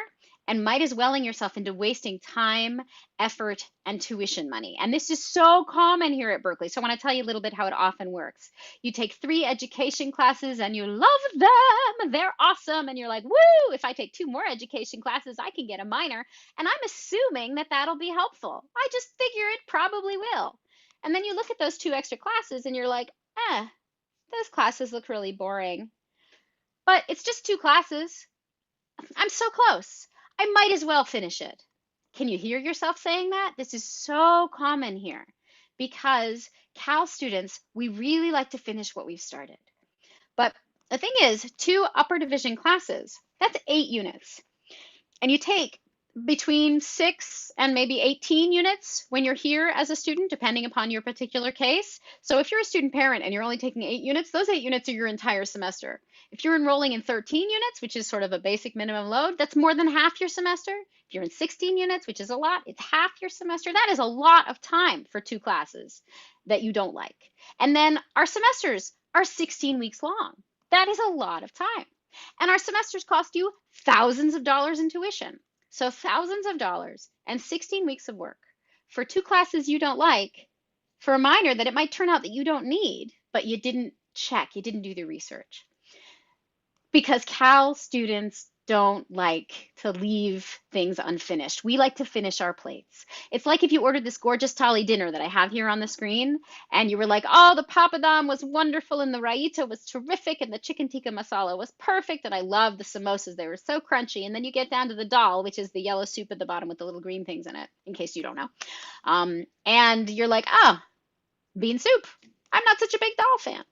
and might as welling yourself into wasting time, effort, and tuition money. And this is so common here at Berkeley. So I want to tell you a little bit how it often works. You take 3 education classes and you love them. They're awesome. And you're like, woo, if I take 2 more education classes, I can get a minor. And I'm assuming that that'll be helpful. I just figure it probably will. And then you look at those 2 extra classes and you're like, those classes look really boring. But it's just 2 classes. I'm so close. I might as well finish it. Can you hear yourself saying that? This is so common here because Cal students, we really like to finish what we've started. But the thing is, 2 upper division classes, that's 8 units. And you take between 6 and maybe 18 units when you're here as a student, depending upon your particular case. So if you're a student parent and you're only taking 8 units, those 8 units are your entire semester. If you're enrolling in 13 units, which is sort of a basic minimum load, that's more than half your semester. If you're in 16 units, which is a lot, it's half your semester. That is a lot of time for 2 classes that you don't like. And then our semesters are 16 weeks long. That is a lot of time. And our semesters cost you thousands of dollars in tuition. So thousands of dollars and 16 weeks of work for 2 classes you don't like, for a minor that it might turn out that you don't need, but you didn't check, you didn't do the research. Because Cal students don't like to leave things unfinished. We like to finish our plates. It's like if you ordered this gorgeous thali dinner that I have here on the screen, and you were like, oh, the papadam was wonderful, and the raita was terrific, and the chicken tikka masala was perfect, and I love the samosas. They were so crunchy. And then you get down to the dal, which is the yellow soup at the bottom with the little green things in it, in case you don't know. And you're like, oh, bean soup. I'm not such a big dal fan.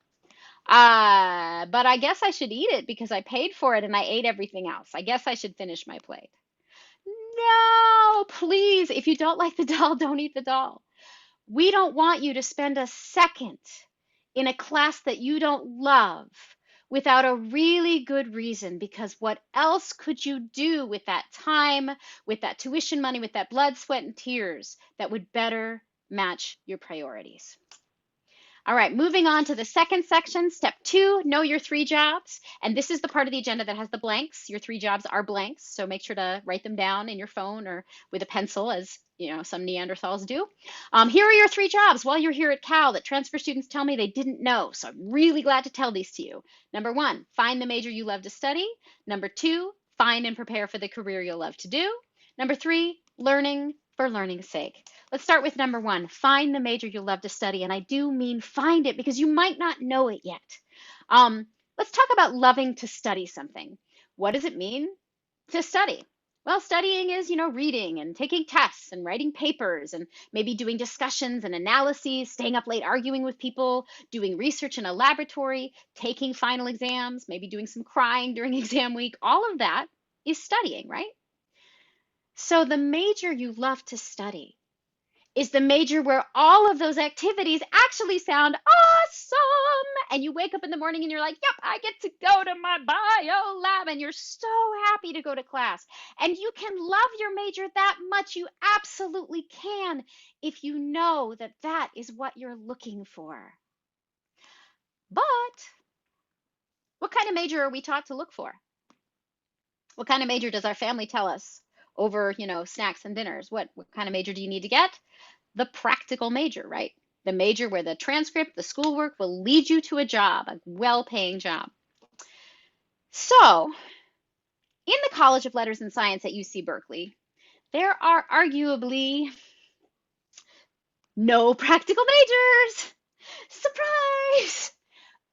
But I guess I should eat it because I paid for it and I ate everything else. I guess I should finish my plate. No, please, if you don't like the dal, don't eat the dal. We don't want you to spend a second in a class that you don't love without a really good reason, because what else could you do with that time, with that tuition money, with that blood, sweat, and tears that would better match your priorities? All right, moving on to the second section, step 2, know your 3 jobs. And this is the part of the agenda that has the blanks. Your 3 jobs are blanks, so make sure to write them down in your phone or with a pencil, as you know some Neanderthals do. Here are your 3 jobs while you're here at Cal that transfer students tell me they didn't know. So I'm really glad to tell these to you. Number 1, find the major you love to study. Number 2, find and prepare for the career you'll love to do. Number 3, learning for learning's sake. Let's start with number 1, find the major you'll love to study. And I do mean find it because you might not know it yet. Let's talk about loving to study something. What does it mean to study? Well, studying is, reading and taking tests and writing papers and maybe doing discussions and analyses, staying up late arguing with people, doing research in a laboratory, taking final exams, maybe doing some crying during exam week. All of that is studying, right? So the major you love to study is the major where all of those activities actually sound awesome. And you wake up in the morning and you're like, yep, I get to go to my bio lab. And you're so happy to go to class. And you can love your major that much. You absolutely can if you know that that is what you're looking for. But What kind of major are we taught to look for? What kind of major does our family tell us over, snacks and dinners? What kind of major do you need to get? The practical major, right? The major where the transcript, the schoolwork will lead you to a job, a well-paying job. So, in the College of Letters and Science at UC Berkeley, there are arguably no practical majors. Surprise!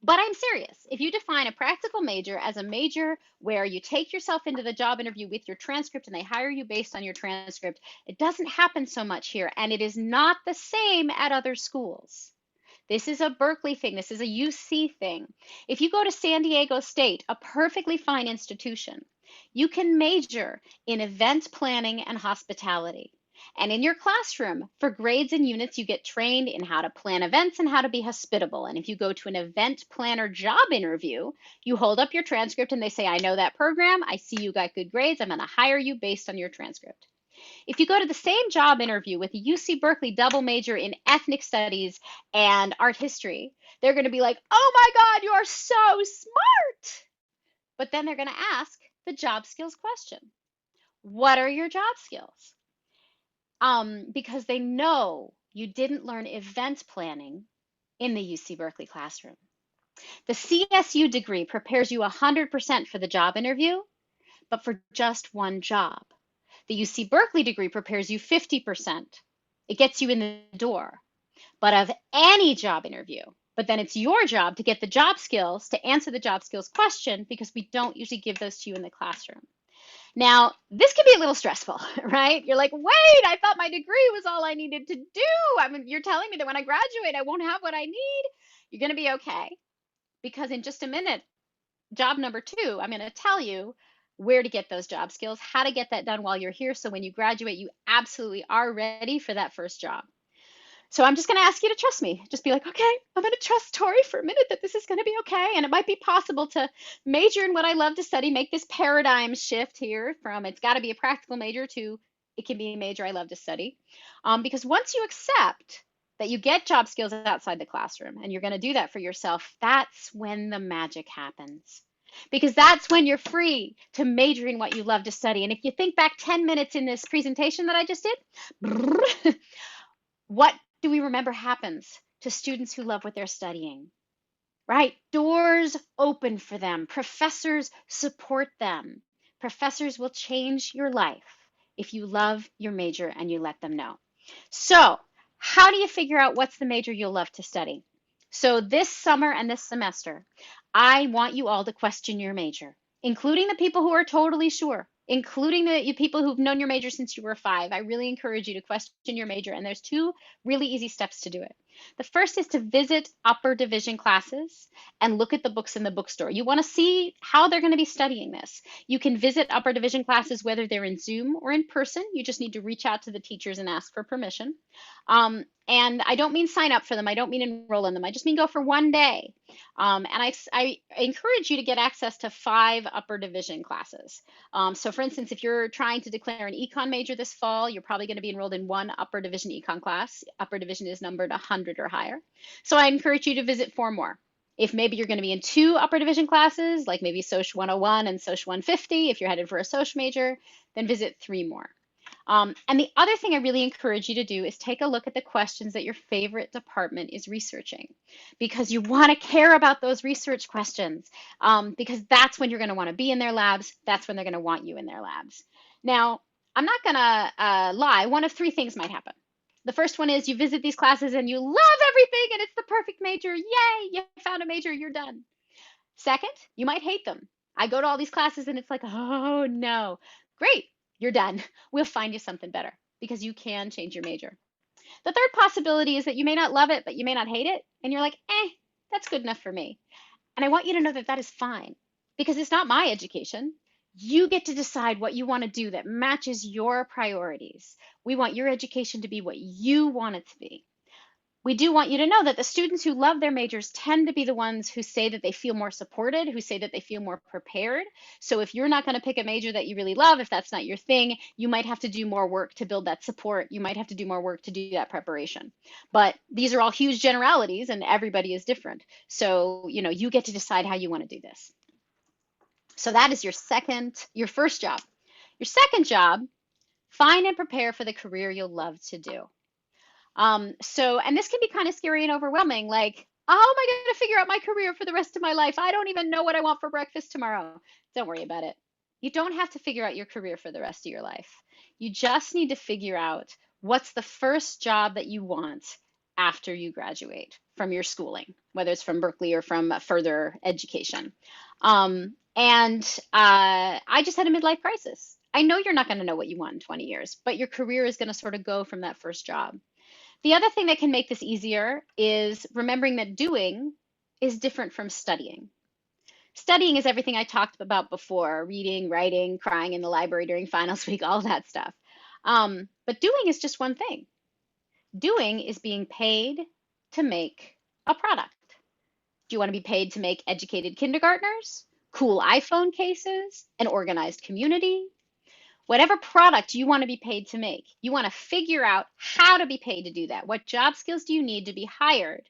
But I'm serious. If you define a practical major as a major where you take yourself into the job interview with your transcript and they hire you based on your transcript, it doesn't happen so much here, and it is not the same at other schools. This is a Berkeley thing. This is a UC thing. If you go to San Diego State, a perfectly fine institution, you can major in event planning and hospitality. And in your classroom, for grades and units, you get trained in how to plan events and how to be hospitable. And if you go to an event planner job interview, you hold up your transcript and they say, I know that program. I see you got good grades. I'm going to hire you based on your transcript. If you go to the same job interview with a UC Berkeley double major in ethnic studies and art history, they're going to be like, oh my God, you are so smart. But then they're going to ask the job skills question. What are your job skills? Because they know you didn't learn event planning in the UC Berkeley classroom. The CSU degree prepares you 100% for the job interview, but for just one job. The UC Berkeley degree prepares you 50%. It gets you in the door, but of any job interview. But then it's your job to get the job skills, to answer the job skills question, because we don't usually give those to you in the classroom. Now, this can be a little stressful, right? You're like, wait, I thought my degree was all I needed to do. You're telling me that when I graduate, I won't have what I need. You're going to be okay, because in just a minute, job number 2, I'm going to tell you where to get those job skills, how to get that done while you're here, so when you graduate, you absolutely are ready for that first job. So I'm just going to ask you to trust me. Just be like, okay, I'm going to trust Tori for a minute that this is going to be okay. And it might be possible to major in what I love to study, make this paradigm shift here from it's got to be a practical major to it can be a major I love to study. Because once you accept that you get job skills outside the classroom and you're going to do that for yourself, that's when the magic happens. Because that's when you're free to major in what you love to study. And if you think back 10 minutes in this presentation that I just did, what do we remember happens to students who love what they're studying? Right? Doors open for them. Professors support them. Professors will change your life if you love your major and you let them know. So, how do you figure out what's the major you'll love to study? So this summer and this semester, I want you all to question your major, including the people who are totally sure, including the people who've known your major since you were 5. I really encourage you to question your major, and there's 2 really easy steps to do it. The first is to visit upper division classes and look at the books in the bookstore. You want to see how they're going to be studying this. You can visit upper division classes whether they're in Zoom or in person. You just need to reach out to the teachers and ask for permission. And I don't mean sign up for them. I don't mean enroll in them. I just mean go for one day. And I encourage you to get access to 5 upper division classes. So for instance, if you're trying to declare an econ major this fall, you're probably going to be enrolled in 1 upper division econ class. Upper division is numbered 100 or higher. So I encourage you to visit 4 more. If maybe you're going to be in 2 upper division classes, like maybe Soc 101 and Soc 150, if you're headed for a Soc major, then visit 3 more. And the other thing I really encourage you to do is take a look at the questions that your favorite department is researching, because you want to care about those research questions, because that's when you're going to want to be in their labs. That's when they're going to want you in their labs. Now, I'm not going to lie. One of 3 things might happen. The first one is you visit these classes and you love everything and it's the perfect major. Yay, you found a major, you're done. Second, you might hate them. I go to all these classes and it's like, oh no. Great, you're done. We'll find you something better, because you can change your major. The third possibility is that you may not love it, but you may not hate it. And you're like, that's good enough for me. And I want you to know that that is fine, because it's not my education. You get to decide what you want to do that matches your priorities. We want your education to be what you want it to be. we do want you to know that the students who love their majors tend to be the ones who say that they feel more supported, who say that they feel more prepared. So if you're not going to pick a major that you really love, if that's not your thing, you might have to do more work to build that support. You might have to do more work to do that preparation. But these are all huge generalities and everybody is different. So, you get to decide how you want to do this. So that is your first job. Your second job, find and prepare for the career you'll love to do. And this can be kind of scary and overwhelming, like, how am I going to figure out my career for the rest of my life? I don't even know what I want for breakfast tomorrow. Don't worry about it. You don't have to figure out your career for the rest of your life. You just need to figure out what's the first job that you want after you graduate from your schooling, whether it's from Berkeley or from further education. I just had a midlife crisis. I know you're not going to know what you want in 20 years, but your career is going to sort of go from that first job. The other thing that can make this easier is remembering that doing is different from studying. Studying is everything I talked about before, reading, writing, crying in the library during finals week, all that stuff. But doing is just one thing. Doing is being paid to make a product. Do you want to be paid to make educated kindergartners, cool iPhone cases, an organized community? Whatever product you want to be paid to make, you want to figure out how to be paid to do that. What job skills do you need to be hired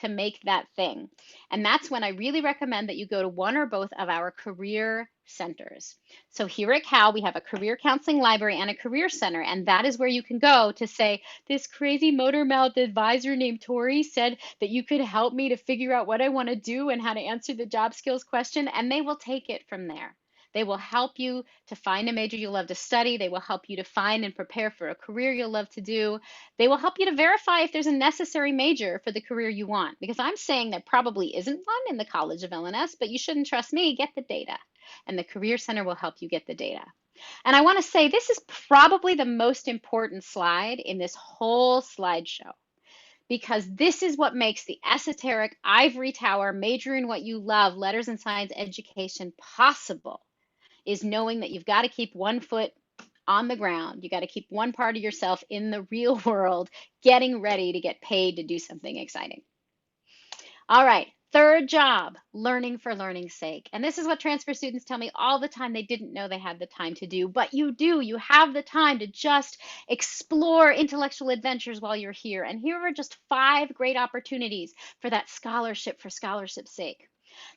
to make that thing? And that's when I really recommend that you go to one or both of our career centers. So here at Cal, we have a career counseling library and a career center, and that is where you can go to say, this crazy motor-mouthed advisor named Tori said that you could help me to figure out what I want to do and how to answer the job skills question, and they will take it from there. They will help you to find a major you'll love to study. They will help you to find and prepare for a career you'll love to do. They will help you to verify if there's a necessary major for the career you want, because I'm saying there probably isn't one in the College of L&S, but you shouldn't trust me. Get the data, and the Career Center will help you get the data. And I want to say this is probably the most important slide in this whole slideshow, because this is what makes the esoteric ivory tower major in what you love, letters and science education possible, is knowing that you've got to keep one foot on the ground. You got to keep one part of yourself in the real world, getting ready to get paid to do something exciting. All right, third job, learning for learning's sake. And this is what transfer students tell me all the time they didn't know they had the time to do, but you do. You have the time to just explore intellectual adventures while you're here. And here are just 5 great opportunities for that scholarship for scholarship's sake.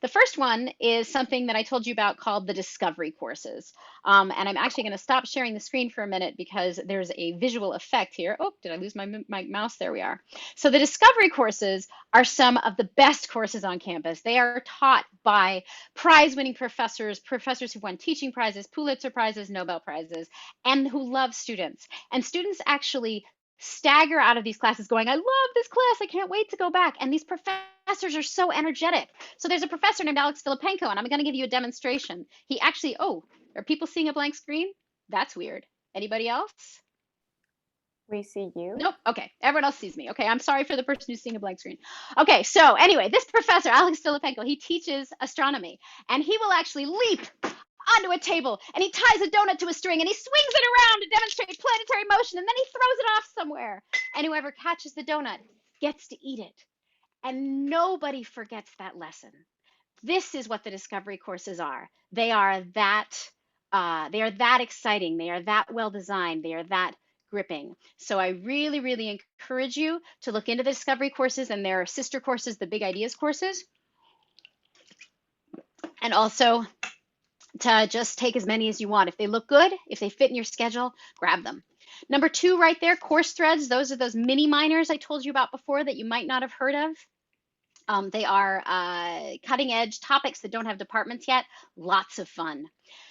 The first one is something that I told you about called the discovery courses. And I'm actually going to stop sharing the screen for a minute because there's a visual effect here. Oh, did I lose my mouse? There we are. So the discovery courses are some of the best courses on campus. They are taught by prize-winning professors, professors who won teaching prizes, Pulitzer prizes, Nobel prizes, and who love students. And students actually stagger out of these classes going, I love this class, I can't wait to go back. And these professors are so energetic. So there's a professor named Alex Filipenko, and I'm going to give you a demonstration. He actually, oh, are people seeing a blank screen? That's weird. Anybody else? We see you. Nope. Okay. Everyone else sees me. Okay. I'm sorry for the person who's seeing a blank screen. Okay. So anyway, this professor, Alex Filipenko, he teaches astronomy, and he will actually leap onto a table, and he ties a donut to a string, and he swings it around to demonstrate planetary motion, and then he throws it off somewhere. And whoever catches the donut gets to eat it. And nobody forgets that lesson. This is what the discovery courses are. They are that exciting. They are that well designed. They are that gripping. So I really, really encourage you to look into the discovery courses and their sister courses, the Big Ideas courses, and also to just take as many as you want. If they look good, if they fit in your schedule, grab them. Number 2 right there, course threads. Those are those mini minors I told you about before that you might not have heard of. They are cutting edge topics that don't have departments yet. Lots of fun.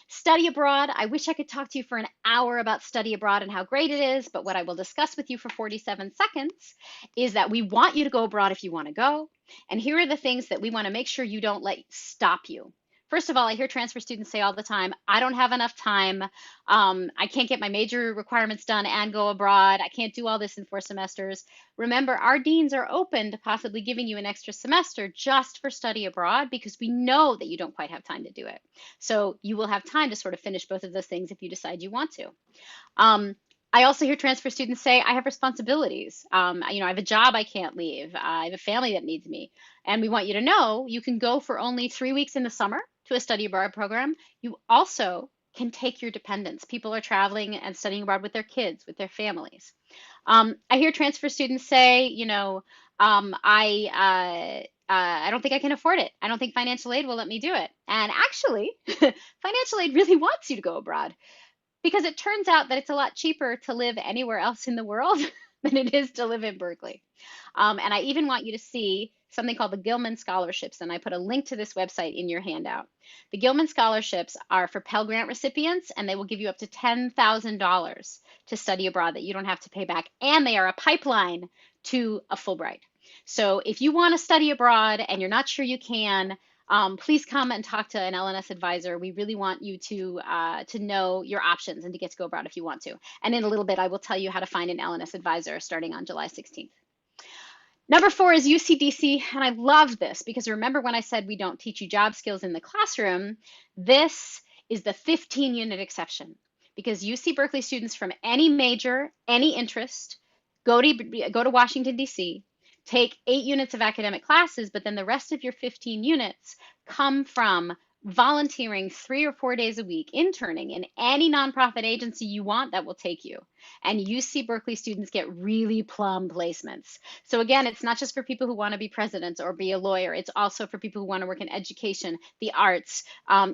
Study abroad. I wish I could talk to you for an hour about study abroad and how great it is, but what I will discuss with you for 47 seconds is that we want you to go abroad if you want to go. And here are the things that we want to make sure you don't let stop you. First of all, I hear transfer students say all the time, I don't have enough time. I can't get my major requirements done and go abroad. I can't do all this in 4 semesters. Remember, our deans are open to possibly giving you an extra semester just for study abroad because we know that you don't quite have time to do it. So you will have time to sort of finish both of those things if you decide you want to. I also hear transfer students say, I have responsibilities. I have a job I can't leave. I have a family that needs me. And we want you to know you can go for only 3 weeks in the summer to a study abroad program. You also can take your dependents. People are traveling and studying abroad with their kids, with their families. I hear transfer students say, I don't think I can afford it. I don't think financial aid will let me do it. And actually, financial aid really wants you to go abroad because it turns out that it's a lot cheaper to live anywhere else in the world than it is to live in Berkeley. And I even want you to see something called the Gilman Scholarships, and I put a link to this website in your handout. The Gilman Scholarships are for Pell Grant recipients, and they will give you up to $10,000 to study abroad that you don't have to pay back, and they are a pipeline to a Fulbright. So if you want to study abroad and you're not sure you can, please come and talk to an L&S advisor. We really want you to know your options and to get to go abroad if you want to. And in a little bit, I will tell you how to find an L&S advisor starting on July 16th. Number 4 is UCDC, and I love this because remember when I said we don't teach you job skills in the classroom, this is the 15-unit exception because UC Berkeley students from any major, any interest, go to Washington, D.C., take 8 units of academic classes, but then the rest of your 15 units come from volunteering 3 or 4 days a week, interning in any nonprofit agency you want that will take you. And UC Berkeley students get really plum placements. So again, it's not just for people who want to be presidents or be a lawyer. It's also for people who want to work in education, the arts,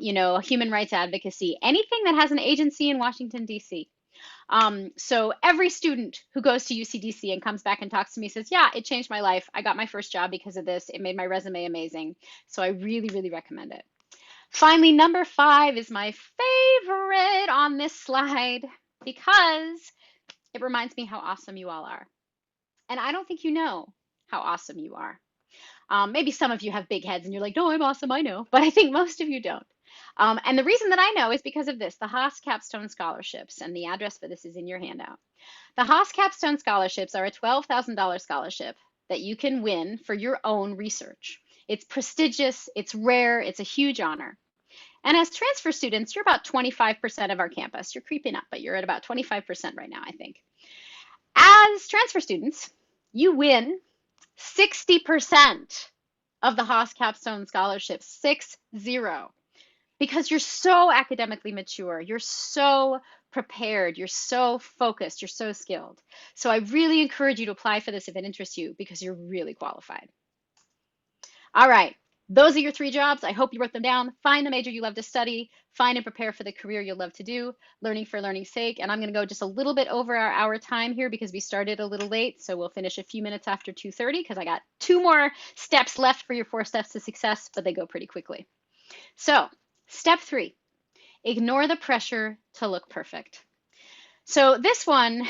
human rights advocacy, anything that has an agency in Washington, D.C. So every student who goes to UCDC and comes back and talks to me says, yeah, it changed my life. I got my first job because of this. It made my resume amazing. So I really, really recommend it. Finally, number 5 is my favorite on this slide because it reminds me how awesome you all are. And I don't think you know how awesome you are. Maybe some of you have big heads and you're like, no, I'm awesome, I know. But I think most of you don't. And the reason that I know is because of this, the Haas Capstone Scholarships, and the address for this is in your handout. The Haas Capstone Scholarships are a $12,000 scholarship that you can win for your own research. It's prestigious, it's rare, it's a huge honor. And as transfer students, you're about 25% of our campus. You're creeping up, but you're at about 25% right now, I think. As transfer students, you win 60% of the Haas Capstone Scholarships, 6-0, because you're so academically mature, you're so prepared, you're so focused, you're so skilled. So I really encourage you to apply for this if it interests you because you're really qualified. All right. Those are your 3 jobs. I hope you wrote them down. Find the major you love to study. Find and prepare for the career you'll love to do. Learning for learning's sake. And I'm going to go just a little bit over our hour time here because we started a little late. So we'll finish a few minutes after 2:30 because I got 2 more steps left for your 4 steps to success, but they go pretty quickly. So step 3, ignore the pressure to look perfect. So this one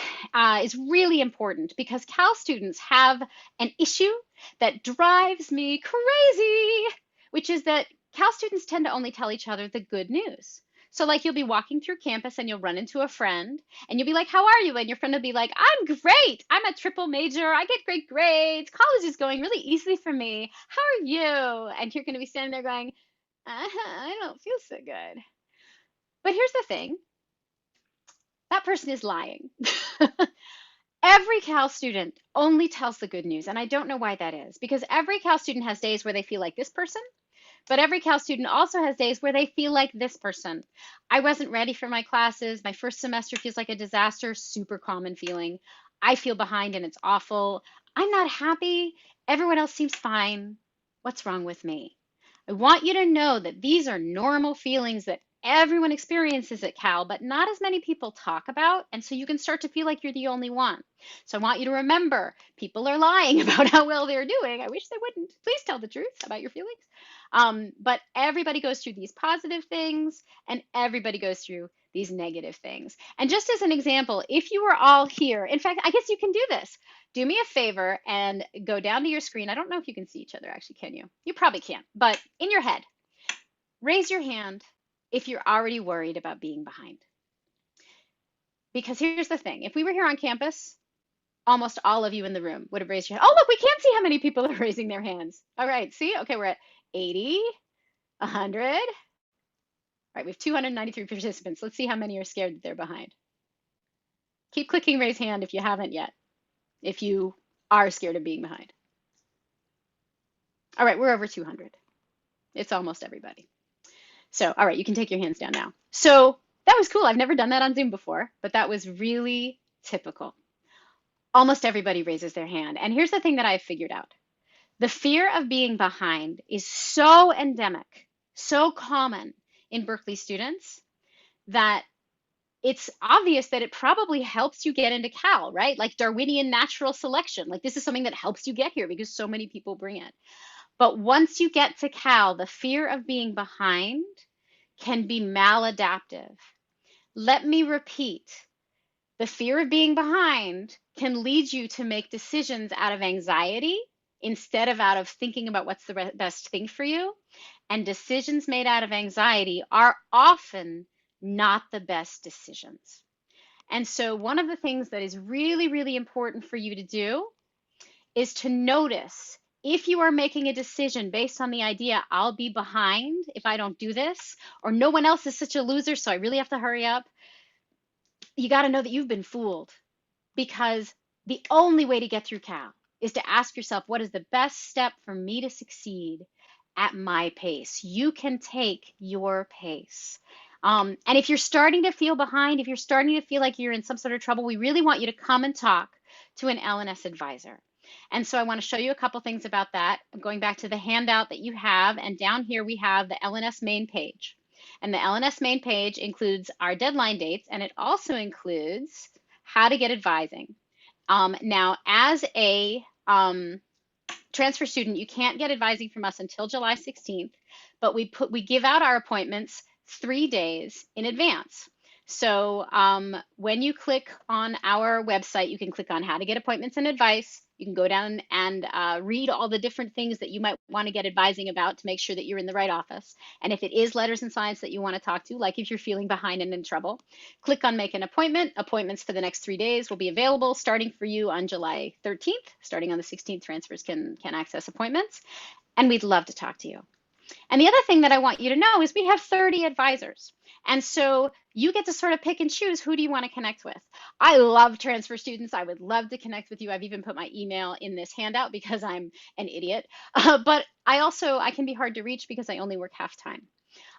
is really important because Cal students have an issue that drives me crazy, which is that Cal students tend to only tell each other the good news. So like you'll be walking through campus and you'll run into a friend and you'll be like, how are you? And your friend will be like, I'm great. I'm a triple major. I get great grades. College is going really easily for me. How are you? And you're going to be standing there going, I don't feel so good. But here's the thing. That person is lying. Every Cal student only tells the good news, and I don't know why that is, because every Cal student has days where they feel like this person, but every Cal student also has days where they feel like this person. I wasn't ready for my classes. My first semester feels like a disaster, super common feeling. I feel behind and it's awful. I'm not happy. Everyone else seems fine. What's wrong with me? I want you to know that these are normal feelings that everyone experiences at Cal, but not as many people talk about. And so you can start to feel like you're the only one. So I want you to remember people are lying about how well they're doing. I wish they wouldn't. Please tell the truth about your feelings. But everybody goes through these positive things and everybody goes through these negative things. And just as an example, if you were all here, in fact, I guess you can do this. Do me a favor and go down to your screen. I don't know if you can see each other, actually, can you? You probably can't, but in your head, raise your hand if you're already worried about being behind. Because here's the thing, if we were here on campus, almost all of you in the room would have raised your hand. Oh, look, we can't see how many people are raising their hands. All right, see? Okay, we're at 80, 100. All right, we have 293 participants. Let's see how many are scared that they're behind. Keep clicking raise hand if you haven't yet, if you are scared of being behind. All right, we're over 200. It's almost everybody. So, all right, you can take your hands down now. So that was cool. I've never done that on Zoom before, but that was really typical. Almost everybody raises their hand. And here's the thing that I've figured out. The fear of being behind is so endemic, so common in Berkeley students that it's obvious that it probably helps you get into Cal, right? Like Darwinian natural selection. Like this is something that helps you get here because so many people bring it. But once you get to Cal, the fear of being behind can be maladaptive. Let me repeat. The fear of being behind can lead you to make decisions out of anxiety instead of out of thinking about what's the best thing for you. And decisions made out of anxiety are often not the best decisions. And so one of the things that is really, really important for you to do is to notice if you are making a decision based on the idea, I'll be behind if I don't do this, or no one else is such a loser, so I really have to hurry up. You got to know that you've been fooled, because the only way to get through Cal is to ask yourself, what is the best step for me to succeed at my pace? You can take your pace. And if you're starting to feel behind, if you're starting to feel like you're in some sort of trouble, we really want you to come and talk to an L&S advisor. And so I want to show you a couple things about that. I'm going back to the handout that you have, and down here we have the L&S Main Page. And the L&S Main Page includes our deadline dates, and it also includes how to get advising. Now, as a transfer student, you can't get advising from us until July 16th, but we give out our appointments 3 days in advance. So when you click on our website, you can click on how to get appointments and advice. You can go down and read all the different things that you might want to get advising about to make sure that you're in the right office. And if it is letters and science that you want to talk to, like if you're feeling behind and in trouble, click on make an appointment. Appointments for the next 3 days will be available starting for you on July 13th. Starting on the 16th, transfers can access appointments. And we'd love to talk to you. And the other thing that I want you to know is we have 30 advisors. And so you get to sort of pick and choose who do you want to connect with. I love transfer students. I would love to connect with you. I've even put my email in this handout because I'm an idiot. But I can be hard to reach because I only work half time.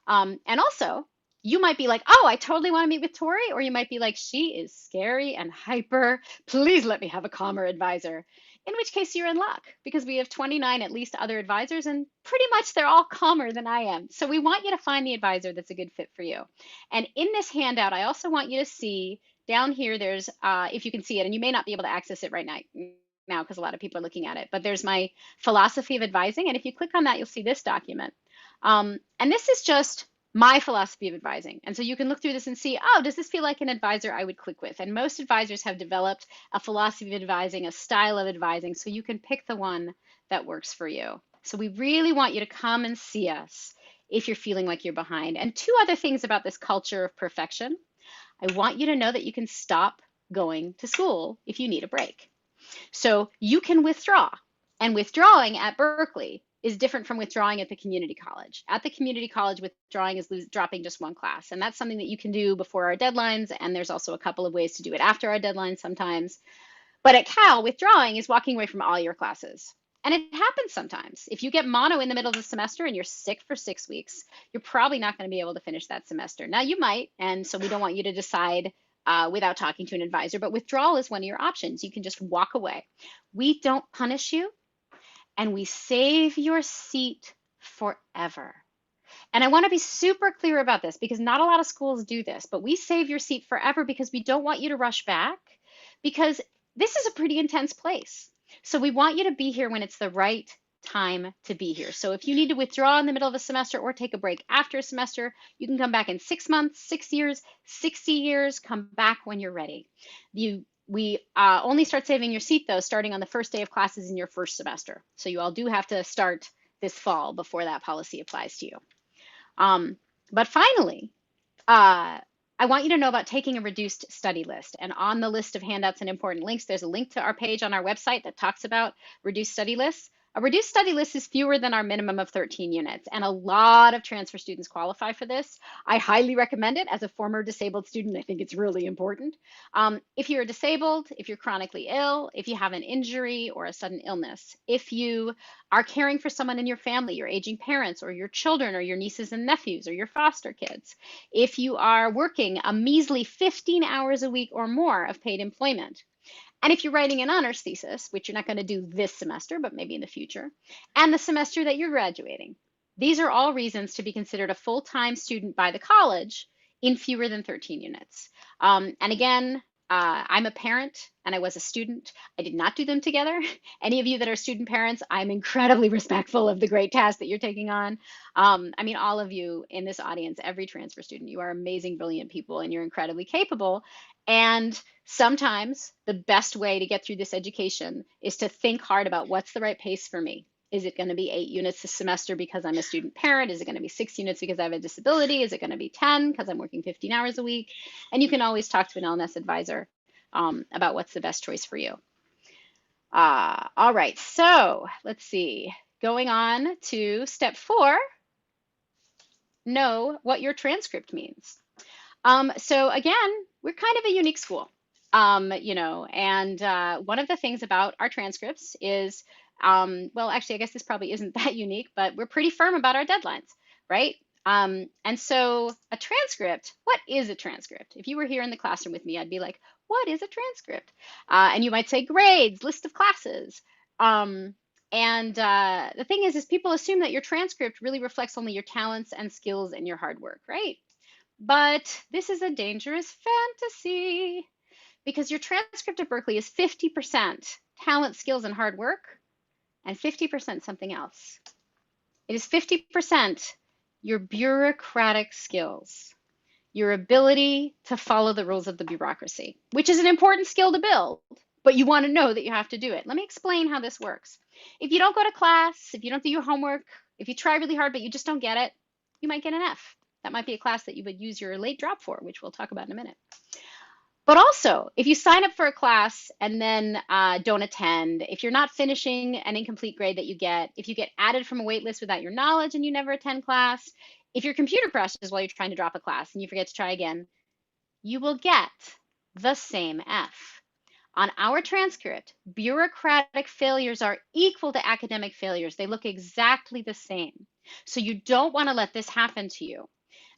And also, you might be like, oh, I totally want to meet with Tori. Or you might be like, she is scary and hyper. Please let me have a calmer advisor. In which case you're in luck, because we have 29 at least other advisors, and pretty much they're all calmer than I am. So we want you to find the advisor that's a good fit for you. And in this handout, I also want you to see down here, there's, if you can see it, and you may not be able to access it right now because a lot of people are looking at it, but there's my philosophy of advising. And if you click on that, you'll see this document. And this is just my philosophy of advising. And so you can look through this and see, oh, does this feel like an advisor I would click with? And most advisors have developed a philosophy of advising, a style of advising, so you can pick the one that works for you. So we really want you to come and see us if you're feeling like you're behind. And 2 other things about this culture of perfection. I want you to know that you can stop going to school if you need a break. So you can withdraw. And withdrawing at Berkeley is different from withdrawing at the community college. At the community college, withdrawing is dropping just 1 class. And that's something that you can do before our deadlines. And there's also a couple of ways to do it after our deadlines sometimes. But at Cal, withdrawing is walking away from all your classes. And it happens sometimes. If you get mono in the middle of the semester and you're sick for 6 weeks, you're probably not going to be able to finish that semester. Now you might, and so we don't want you to decide without talking to an advisor, but withdrawal is one of your options. You can just walk away. We don't punish you, and we save your seat forever. And I want to be super clear about this because not a lot of schools do this, but we save your seat forever because we don't want you to rush back, because this is a pretty intense place. So we want you to be here when it's the right time to be here. So if you need to withdraw in the middle of a semester or take a break after a semester, you can come back in 6 months, 6 years, 60 years, come back when you're ready. We only start saving your seat, though, starting on the first day of classes in your first semester. So you all do have to start this fall before that policy applies to you. But finally, I want you to know about taking a reduced study list. And on the list of handouts and important links, there's a link to our page on our website that talks about reduced study lists. A reduced study list is fewer than our minimum of 13 units, and a lot of transfer students qualify for this. I highly recommend it. As a former disabled student, I think it's really important. If you're disabled, if you're chronically ill, if you have an injury or a sudden illness, if you are caring for someone in your family, your aging parents or your children or your nieces and nephews or your foster kids, if you are working a measly 15 hours a week or more of paid employment, and if you're writing an honors thesis, which you're not going to do this semester, but maybe in the future, and the semester that you're graduating, these are all reasons to be considered a full-time student by the college in fewer than 13 units. And again, I'm a parent and I was a student. I did not do them together. Any of you that are student parents, I'm incredibly respectful of the great task that you're taking on. I mean, all of you in this audience, every transfer student, you are amazing, brilliant people, and you're incredibly capable. And sometimes the best way to get through this education is to think hard about what's the right pace for me. Is it going to be 8 units this semester because I'm a student parent? Is it going to be 6 units because I have a disability? Is it going to be 10 because I'm working 15 hours a week? And you can always talk to an L&S advisor about what's the best choice for you. All right, so let's see. Going on to step 4, know what your transcript means. So again, we're kind of a unique school, and one of the things about our transcripts is, well, actually, I guess this probably isn't that unique, but we're pretty firm about our deadlines, right? And so a transcript, what is a transcript? If you were here in the classroom with me, I'd be like, what is a transcript? And you might say grades, list of classes. The thing is people assume that your transcript really reflects only your talents and skills and your hard work, right? But this is a dangerous fantasy because your transcript at Berkeley is 50% talent, skills, and hard work, and 50% something else. It is 50% your bureaucratic skills, your ability to follow the rules of the bureaucracy, which is an important skill to build, but you want to know that you have to do it. Let me explain how this works. If you don't go to class, if you don't do your homework, if you try really hard but you just don't get it, you might get an F. That might be a class that you would use your late drop for, which we'll talk about in a minute. But also, if you sign up for a class and then don't attend, if you're not finishing an incomplete grade that you get, if you get added from a wait list without your knowledge and you never attend class, if your computer crashes while you're trying to drop a class and you forget to try again, you will get the same F. On our transcript, bureaucratic failures are equal to academic failures. They look exactly the same. So you don't want to let this happen to you.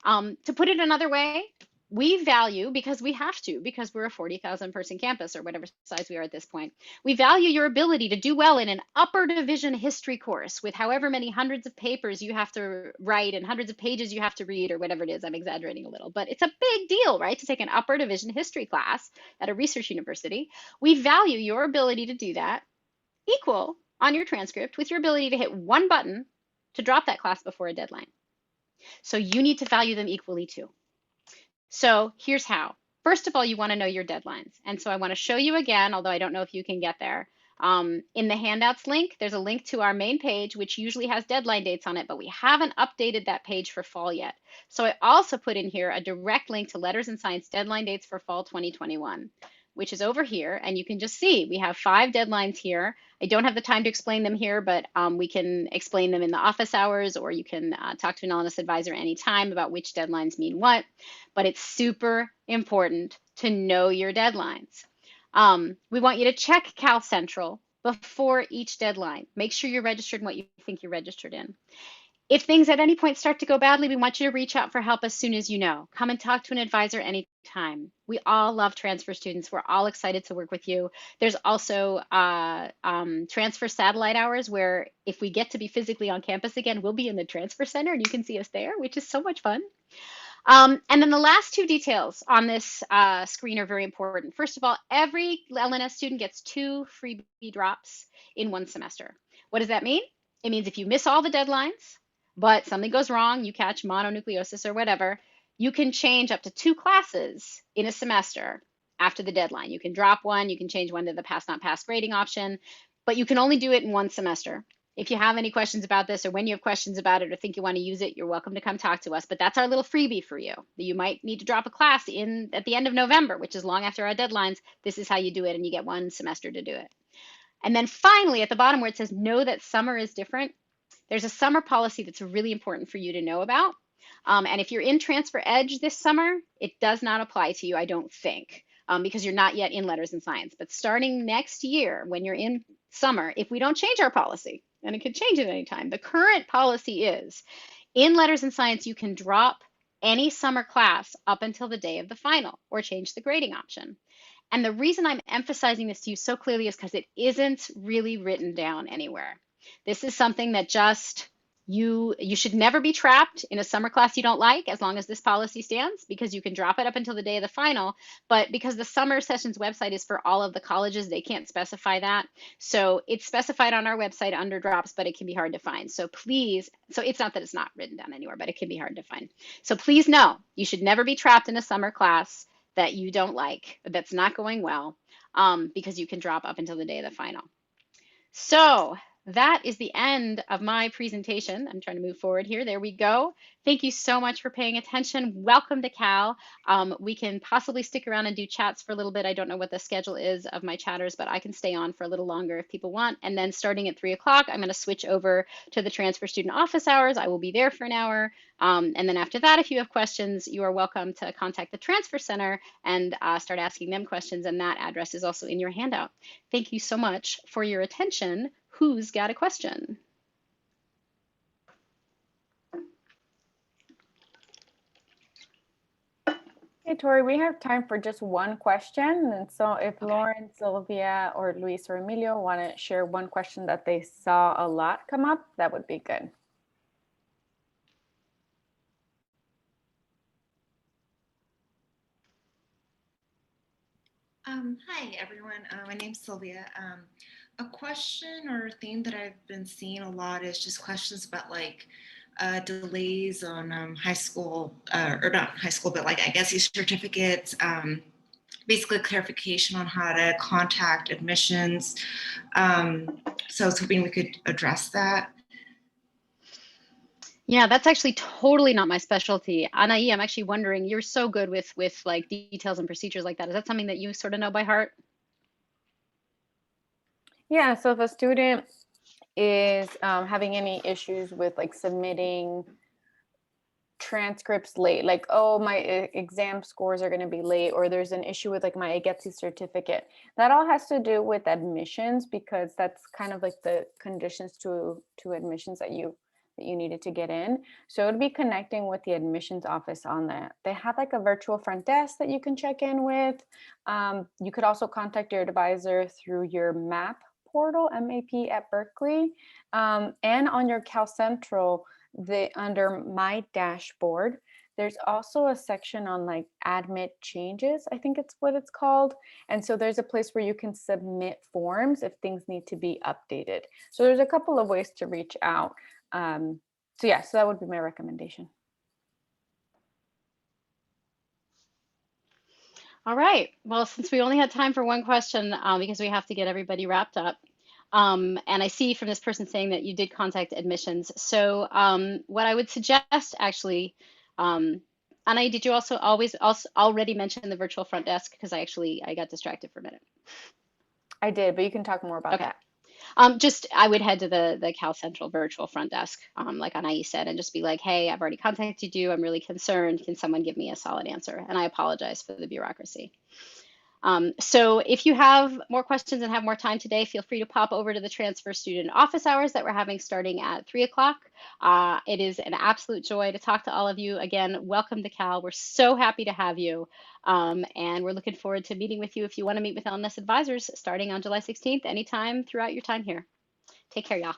To put it another way, we value, because we have to, because we're a 40,000 person campus or whatever size we are at this point, we value your ability to do well in an upper division history course with however many hundreds of papers you have to write and hundreds of pages you have to read or whatever it is. I'm exaggerating a little, but it's a big deal, right? To take an upper division history class at a research university. We value your ability to do that equal on your transcript with your ability to hit one button to drop that class before a deadline. So you need to value them equally too. So here's how. First of all, you want to know your deadlines. And so I want to show you again, although I don't know if you can get there. In the handouts link, there's a link to our main page, which usually has deadline dates on it, but we haven't updated that page for fall yet. So I also put in here a direct link to Letters and Science deadline dates for fall 2021, which is over here. And you can just see we have 5 deadlines here. I don't have the time to explain them here, but we can explain them in the office hours, or you can talk to an L&S advisor anytime about which deadlines mean what. But it's super important to know your deadlines. We want you to check Cal Central before each deadline. Make sure you're registered in what you think you're registered in. If things at any point start to go badly, we want you to reach out for help as soon as you know. Come and talk to an advisor anytime. We all love transfer students. We're all excited to work with you. There's also transfer satellite hours where if we get to be physically on campus again, we'll be in the transfer center and you can see us there, which is so much fun. And then the last 2 details on this screen are very important. First of all, every L&S student gets 2 freebie drops in 1 semester. What does that mean? It means if you miss all the deadlines, but something goes wrong, you catch mononucleosis or whatever, you can change up to 2 classes in a semester after the deadline. You can drop one, you can change one to the pass not pass grading option, but you can only do it in 1 semester. If you have any questions about this, or when you have questions about it or think you want to use it, you're welcome to come talk to us. But that's our little freebie for you. You might need to drop a class at the end of November, which is long after our deadlines. This is how you do it, and you get 1 semester to do it. And then finally, at the bottom where it says know that summer is different, there's a summer policy that's really important for you to know about. And if you're in Transfer Edge this summer, it does not apply to you, I don't think, because you're not yet in Letters and Science. But starting next year, when you're in summer, if we don't change our policy, and it could change at any time, the current policy is in Letters and Science, you can drop any summer class up until the day of the final or change the grading option. And the reason I'm emphasizing this to you so clearly is because it isn't really written down anywhere. This is something that just you should never be trapped in a summer class you don't like as long as this policy stands, because you can drop it up until the day of the final. But because the summer sessions website is for all of the colleges, they can't specify that. So it's specified on our website under drops, but it can be hard to find. So please, so it's not that it's not written down anywhere, but it can be hard to find. So please know you should never be trapped in a summer class that you don't like, that's not going well, because you can drop up until the day of the final. So that is the end of my presentation. I'm trying to move forward here. There we go. Thank you so much for paying attention. Welcome to Cal. We can possibly stick around and do chats for a little bit. I don't know what the schedule is of my chatters, but I can stay on for a little longer if people want. And then starting at 3 o'clock, I'm going to switch over to the transfer student office hours. I will be there for an hour. And then after that, if you have questions, you are welcome to contact the Transfer Center and start asking them questions. And that address is also in your handout. Thank you so much for your attention. Who's got a question? Hey, Tori, we have time for just one question. And so if Lauren, Sylvia, or Luis or Emilio want to share one question that they saw a lot come up, that would be good. Hi, everyone. My name's Sylvia. A question or theme that I've been seeing a lot is just questions about like delays on high school, or not high school, but like I guess these certificates, basically clarification on how to contact admissions. So I was hoping we could address that. Yeah, that's actually totally not my specialty. Anai, I'm actually wondering, you're so good with like details and procedures like that. Is that something that you sort of know by heart? Yeah, so if a student is having any issues with like submitting transcripts late, like, oh, my exam scores are going to be late, or there's an issue with like my IGETSI certificate, that all has to do with admissions, because that's kind of like the conditions to admissions that you needed to get in. So it would be connecting with the admissions office on that. They have like a virtual front desk that you can check in with. You could also contact your advisor through your MAP portal, MAP at Berkeley, and on your Cal Central, under my dashboard, there's also a section on like admit changes, I think it's what it's called. And so there's a place where you can submit forms if things need to be updated. So there's a couple of ways to reach out. So yeah, so that would be my recommendation. All right. Well, since we only had time for one question, because we have to get everybody wrapped up, and I see from this person saying that you did contact admissions. So what I would suggest actually, Anai, did you also already mention the virtual front desk? Because I got distracted for a minute. I did, but you can talk more about that. I would head to the Cal Central virtual front desk, like Anai said, and just be like, hey, I've already contacted you. I'm really concerned. Can someone give me a solid answer? And I apologize for the bureaucracy. So if you have more questions and have more time today, feel free to pop over to the transfer student office hours that we're having starting at 3 o'clock. It is an absolute joy to talk to all of you. Again, welcome to Cal. We're so happy to have you. And we're looking forward to meeting with you if you want to meet with L&S Advisers starting on July 16th, anytime throughout your time here. Take care, y'all.